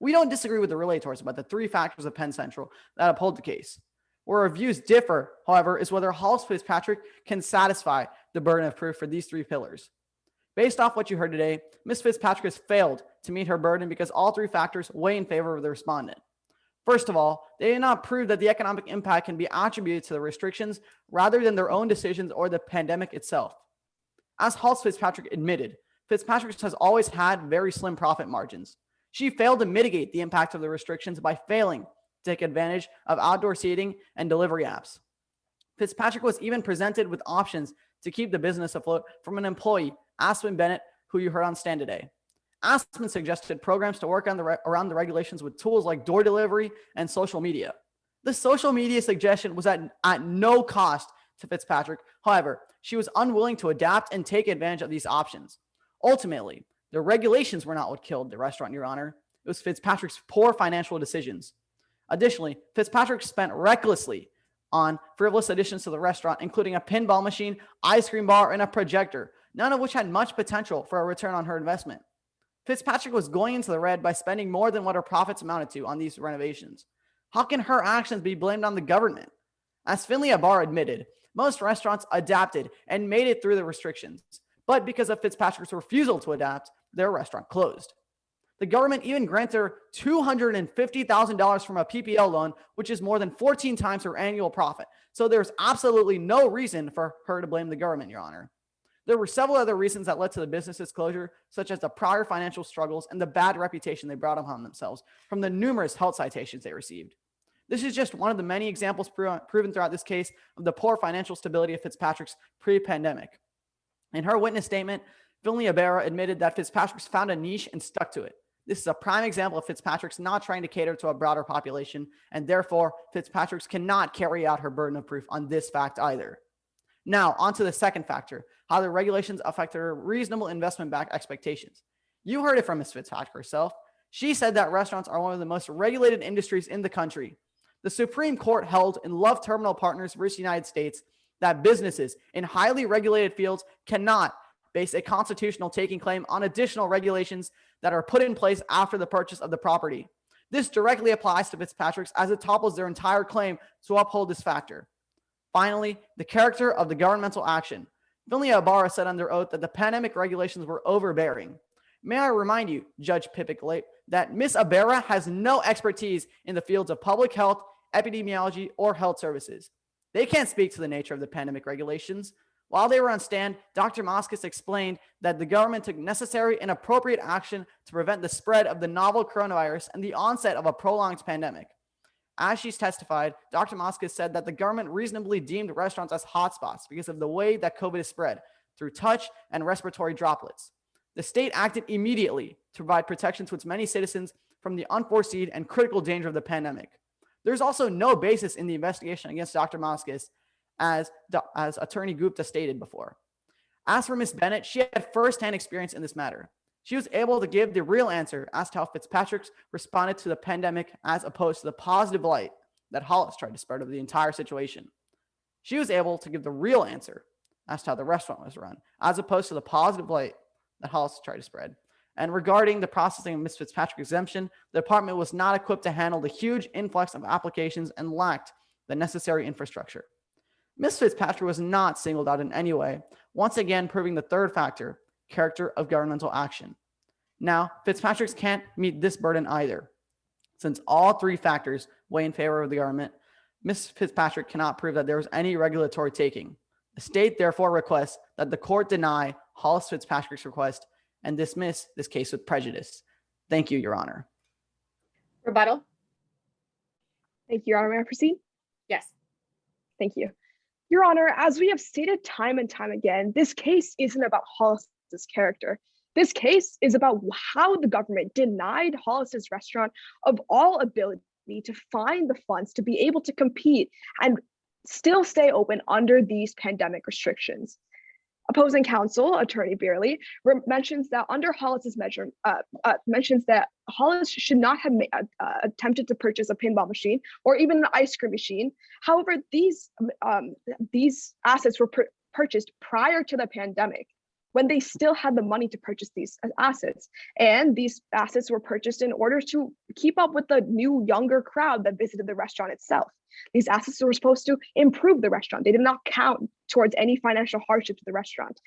We don't disagree with the relators about the 3 factors of Penn Central that uphold the case. Where our views differ, however, is whether Hollis Fitzpatrick can satisfy the burden of proof for these 3 pillars. Based off what you heard today, Ms. Fitzpatrick has failed to meet her burden because all 3 factors weigh in favor of the respondent. First of all, they did not prove that the economic impact can be attributed to the restrictions rather than their own decisions or the pandemic itself. As Hollis Fitzpatrick admitted, Fitzpatrick has always had very slim profit margins. She failed to mitigate the impact of the restrictions by failing to take advantage of outdoor seating and delivery apps. Fitzpatrick was even presented with options to keep the business afloat from an employee, Aspen Bennett, who you heard on stand today. Aspen suggested programs to work on around the regulations with tools like door delivery and social media. The social media suggestion was at no cost to Fitzpatrick. However, she was unwilling to adapt and take advantage of these options. Ultimately, the regulations were not what killed the restaurant, Your Honor. It was Fitzpatrick's poor financial decisions. Additionally, Fitzpatrick spent recklessly on frivolous additions to the restaurant, including a pinball machine, ice cream bar, and a projector, none of which had much potential for a return on her investment. Fitzpatrick was going into the red by spending more than what her profits amounted to on these renovations. How can her actions be blamed on the government? As Finley Abar admitted, most restaurants adapted and made it through the restrictions, but because of Fitzpatrick's refusal to adapt, their restaurant closed. The government even granted her $250,000 from a PPL loan, which is more than 14 times her annual profit. So there's absolutely no reason for her to blame the government, Your Honor. There were several other reasons that led to the business's closure, such as the prior financial struggles and the bad reputation they brought upon themselves from the numerous health citations they received. This is just one of the many examples proven throughout this case of the poor financial stability of Fitzpatrick's pre-pandemic. In her witness statement, Finley Abera admitted that Fitzpatrick's found a niche and stuck to it. This is a prime example of Fitzpatrick's not trying to cater to a broader population, and therefore Fitzpatrick's cannot carry out her burden of proof on this fact either. Now, on to the second factor, how the regulations affect her reasonable investment-backed expectations. You heard it from Ms. Fitzpatrick herself. She said that restaurants are one of the most regulated industries in the country. The Supreme Court held in Love Terminal Partners versus United States that businesses in highly regulated fields cannot base a constitutional taking claim on additional regulations that are put in place after the purchase of the property. This directly applies to Fitzpatrick's as it topples their entire claim to uphold this factor. Finally, the character of the governmental action. Finley Ibarra said under oath that the pandemic regulations were overbearing. May I remind you, Judge Pippick, that Ms. Ibarra has no expertise in the fields of public health, epidemiology, or health services. They can't speak to the nature of the pandemic regulations. While they were on stand, Dr. Moskos explained that the government took necessary and appropriate action to prevent the spread of the novel coronavirus and the onset of a prolonged pandemic. As she's testified, Dr. Moskos said that the government reasonably deemed restaurants as hotspots because of the way that COVID is spread through touch and respiratory droplets. The state acted immediately to provide protection to its many citizens from the unforeseen and critical danger of the pandemic. There's also no basis in the investigation against Dr. Moskos, as Attorney Gupta stated before. As for Ms. Bennett, she had firsthand experience in this matter. She was able to give the real answer as to how Fitzpatrick responded to the pandemic as opposed to the positive light that Hollis tried to spread over the entire situation. She was able to give the real answer as to how the restaurant was run, as opposed to the positive light that Hollis tried to spread. And regarding the processing of Ms. Fitzpatrick's exemption, the department was not equipped to handle the huge influx of applications and lacked the necessary infrastructure. Ms. Fitzpatrick was not singled out in any way, once again proving the third factor, character of governmental action. Now, Fitzpatrick's can't meet this burden either. Since all three factors weigh in favor of the government, Ms. Fitzpatrick cannot prove that there was any regulatory taking. The state therefore requests that the court deny Hollis Fitzpatrick's request and dismiss this case with prejudice. Thank you, Your Honor. Rebuttal? Thank you, Your Honor. May I proceed? Yes. Thank you. Your Honor, as we have stated time and time again, this case isn't about Hollis's character. This case is about how the government denied Hollis's restaurant of all ability to find the funds to be able to compete and still stay open under these pandemic restrictions. Opposing counsel, Attorney Beerley, mentions that under Hollis's measure, mentions that Hollis should not have attempted to purchase a pinball machine or even an ice cream machine. However, these assets were purchased prior to the pandemic, when they still had the money to purchase these assets. And these assets were purchased in order to keep up with the new, younger crowd that visited the restaurant itself. These assets were supposed to improve the restaurant. They did not count towards any financial hardship to the restaurant.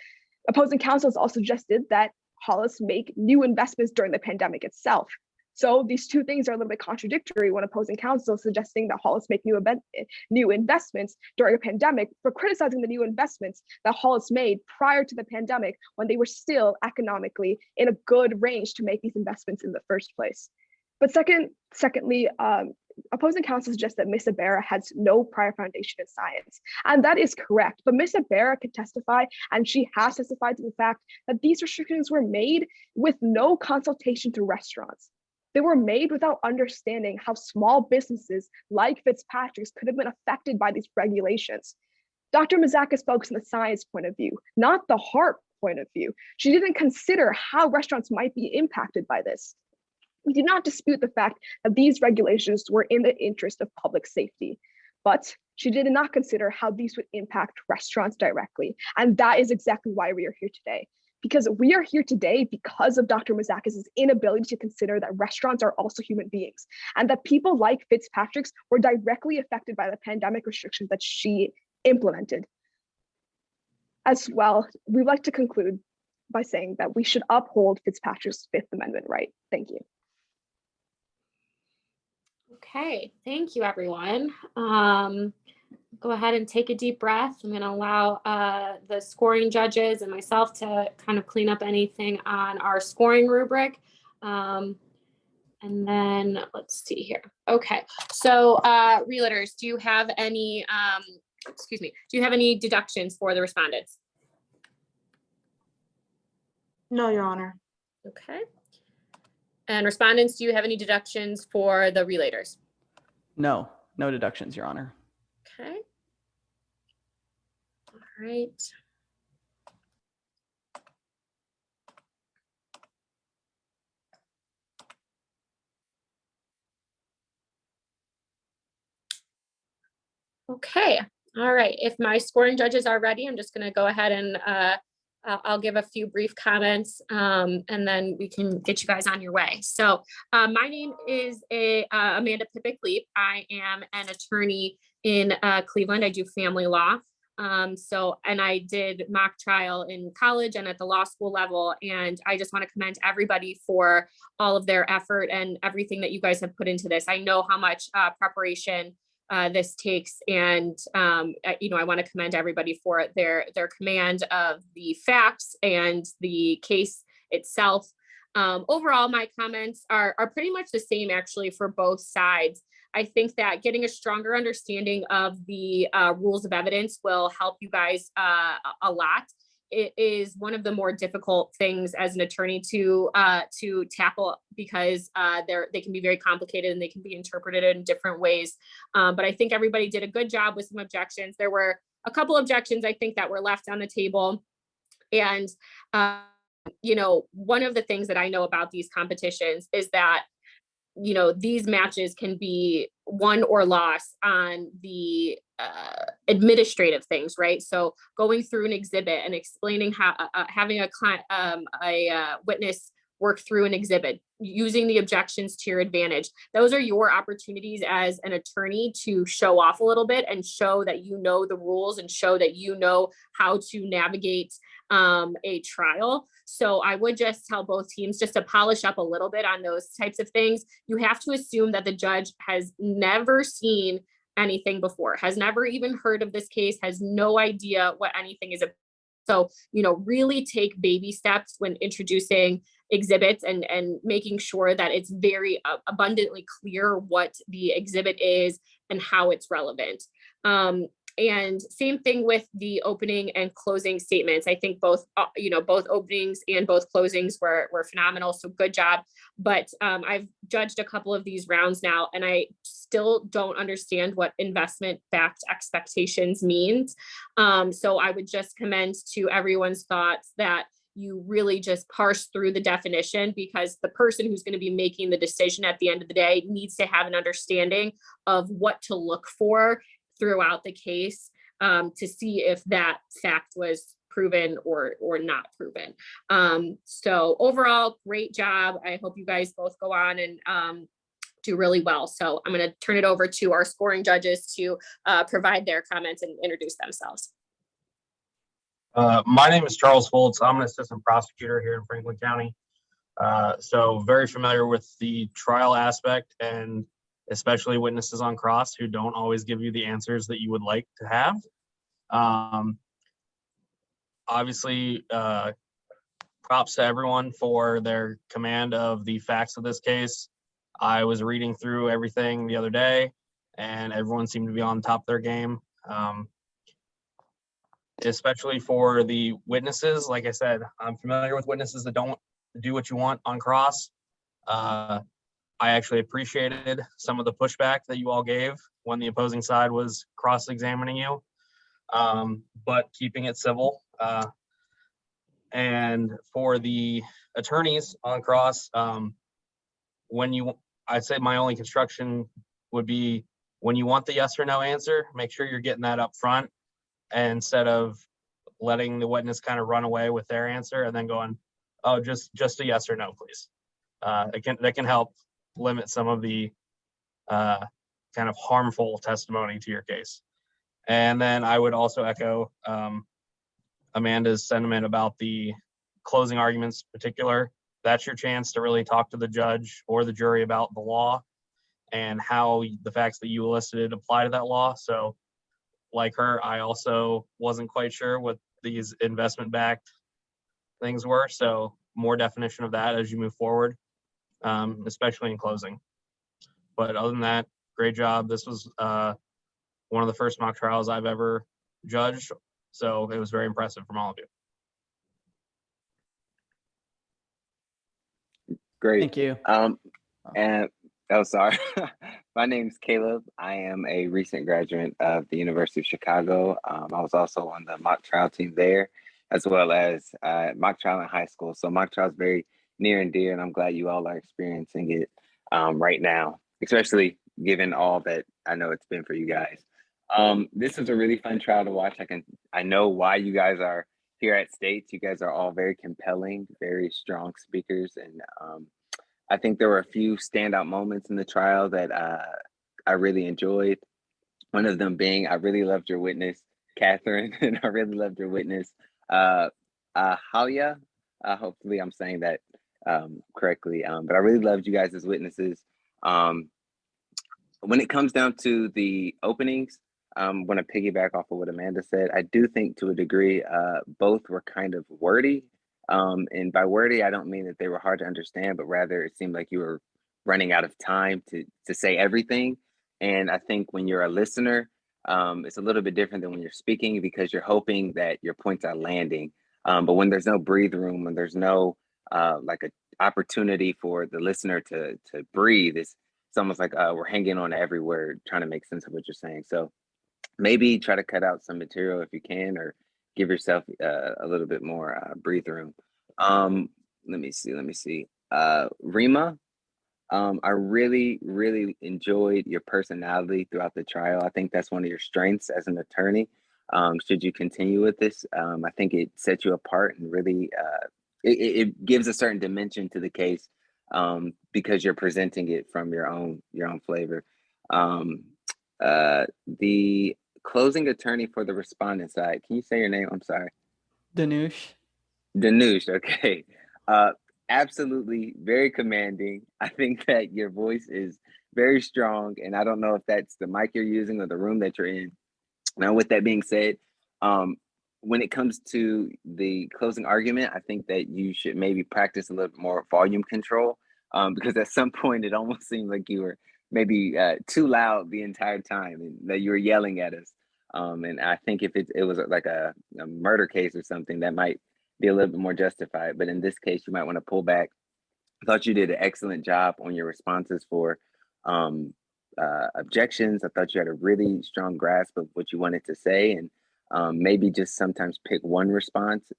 Opposing counsel has also suggested that Hollis make new investments during the pandemic itself. So these two things are a little bit contradictory when opposing counsel is suggesting that Hollis make new investments during a pandemic, for criticizing the new investments that Hollis made prior to the pandemic when they were still economically in a good range to make these investments in the first place. But secondly, opposing counsel suggests that Ms. Ibarra has no prior foundation in science, and that is correct. But Ms. Ibarra can testify, and she has testified to the fact that these restrictions were made with no consultation to restaurants. They were made without understanding how small businesses like Fitzpatrick's could have been affected by these regulations. Dr. Mazakis focused on the science point of view, not the heart point of view. She didn't consider how restaurants might be impacted by this. We do not dispute the fact that these regulations were in the interest of public safety, but she did not consider how these would impact restaurants directly. And that is exactly why we are here today. Because we are here today because of Dr. Mazakis' inability to consider that restaurants are also human beings, and that people like Fitzpatrick's were directly affected by the pandemic restrictions that she implemented. As well, we'd like to conclude by saying that we should uphold Fitzpatrick's Fifth Amendment right. Thank you. Okay, thank you, everyone. Go ahead and take a deep breath. I'm going to allow the scoring judges and myself to kind of clean up anything on our scoring rubric. And then let's see here. Okay, so realtors, do you have any, do you have any deductions for the respondents? No, Your Honor. Okay. And respondents, do you have any deductions for the relators? No deductions, Your Honor. Okay. All right. Okay. All right. If my scoring judges are ready, I'm just going to go ahead and I'll give a few brief comments and then we can get you guys on your way. So my name is Amanda Pippick-Leap. I am an attorney in Cleveland. I do family law. And I did mock trial in college and at the law school level. And I just want to commend everybody for all of their effort and everything that you guys have put into this. I know how much preparation this takes. And, I want to commend everybody for their command of the facts and the case itself. Overall, my comments are pretty much the same actually for both sides. I think that getting a stronger understanding of the rules of evidence will help you guys a lot. It is one of the more difficult things as an attorney to tackle because they can be very complicated and they can be interpreted in different ways. But I think everybody did a good job with some objections. There were a couple objections I think that were left on the table. And, one of the things that I know about these competitions is that these matches can be won or lost on the administrative things, right? So going through an exhibit and explaining how having a client, a witness work through an exhibit, using the objections to your advantage. Those are your opportunities as an attorney to show off a little bit and show that you know the rules and show that you know how to navigate a trial. So I would just tell both teams just to polish up a little bit on those types of things. You have to assume that the judge has never seen anything before, has never even heard of this case, has no idea what anything is about. So, really take baby steps when introducing exhibits and making sure that it's very abundantly clear what the exhibit is and how it's relevant. And same thing with the opening and closing statements. I think both openings and both closings were phenomenal. So good job. But I've judged a couple of these rounds now, and I still don't understand what investment-backed expectations means. So I would just commend to everyone's thoughts that you really just parse through the definition, because the person who's going to be making the decision at the end of the day needs to have an understanding of what to look for throughout the case, to see if that fact was proven or not proven. So overall, great job. I hope you guys both go on and do really well. So I'm going to turn it over to our scoring judges to provide their comments and introduce themselves. My name is Charles Foltz. I'm an assistant prosecutor here in Franklin County. So very familiar with the trial aspect, and especially witnesses on cross who don't always give you the answers that you would like to have. Obviously, props to everyone for their command of the facts of this case. I was reading through everything the other day, and everyone seemed to be on top of their game. Especially for the witnesses. Like I said, I'm familiar with witnesses that don't do what you want on cross. I actually appreciated some of the pushback that you all gave when the opposing side was cross-examining you, but keeping it civil. And for the attorneys on cross, I'd say my only construction would be when you want the yes or no answer, make sure you're getting that up front, instead of letting the witness kind of run away with their answer and then going, oh, just a yes or no, please. That can help limit some of the kind of harmful testimony to your case. And then I would also echo Amanda's sentiment about the closing arguments in particular. That's your chance to really talk to the judge or the jury about the law and how the facts that you elicited apply to that law. So like her, I also wasn't quite sure what these investment-backed things were. So more definition of that as you move forward, especially in closing. But other than that, great job. This was one of the first mock trials I've ever judged. So it was very impressive from all of you. Great. Thank you. And oh, sorry. My name's Caleb. I am a recent graduate of the University of Chicago. I was also on the mock trial team there, as well as mock trial in high school. So mock trial is very near and dear, and I'm glad you all are experiencing it right now, especially given all that I know it's been for you guys. This is a really fun trial to watch. I know why you guys are here at States. You guys are all very compelling, very strong speakers, and I think there were a few standout moments in the trial that I really enjoyed. One of them being, I really loved your witness, Catherine, and I really loved your witness, Halia. Hopefully I'm saying that correctly, but I really loved you guys as witnesses. When it comes down to the openings, I'm going to piggyback off of what Amanda said. I do think to a degree, both were kind of wordy. And by wordy, I don't mean that they were hard to understand, but rather it seemed like you were running out of time to say everything. And I think when you're a listener, it's a little bit different than when you're speaking, because you're hoping that your points are landing. But when there's no breathe room, when there's no like an opportunity for the listener to breathe, it's almost like we're hanging on to every word, trying to make sense of what you're saying. So maybe try to cut out some material if you can, or give yourself a little bit more breathe room. Let me see. Rima, I really, really enjoyed your personality throughout the trial. I think that's one of your strengths as an attorney. Should you continue with this, I think it set you apart and really it gives a certain dimension to the case because you're presenting it from your own flavor. The closing attorney for the respondent side, can you say your name? I'm sorry. Danush. Danush, okay. Absolutely very commanding. I think that your voice is very strong, and I don't know if that's the mic you're using or the room that you're in. Now, with that being said, when it comes to the closing argument, I think that you should maybe practice a little bit more volume control because at some point it almost seemed like you were maybe too loud the entire time and that you were yelling at us. And I think if it was like a murder case or something, that might be a little bit more justified. But in this case, you might want to pull back. I thought you did an excellent job on your responses for objections. I thought you had a really strong grasp of what you wanted to say, and maybe just sometimes pick one response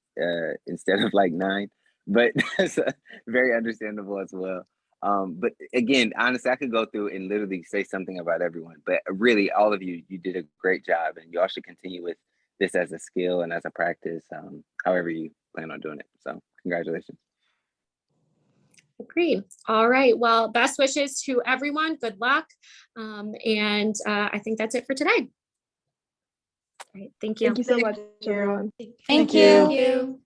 instead of like 9. But that's very understandable as well. But again, honestly, I could go through and literally say something about everyone. But really, all of you did a great job, and you all should continue with this as a skill and as a practice, however you plan on doing it. So congratulations. Agreed. All right. Well, best wishes to everyone. Good luck. And I think that's it for today. All right. Thank you. Thank you so much, everyone. Thank you. you. Thank you.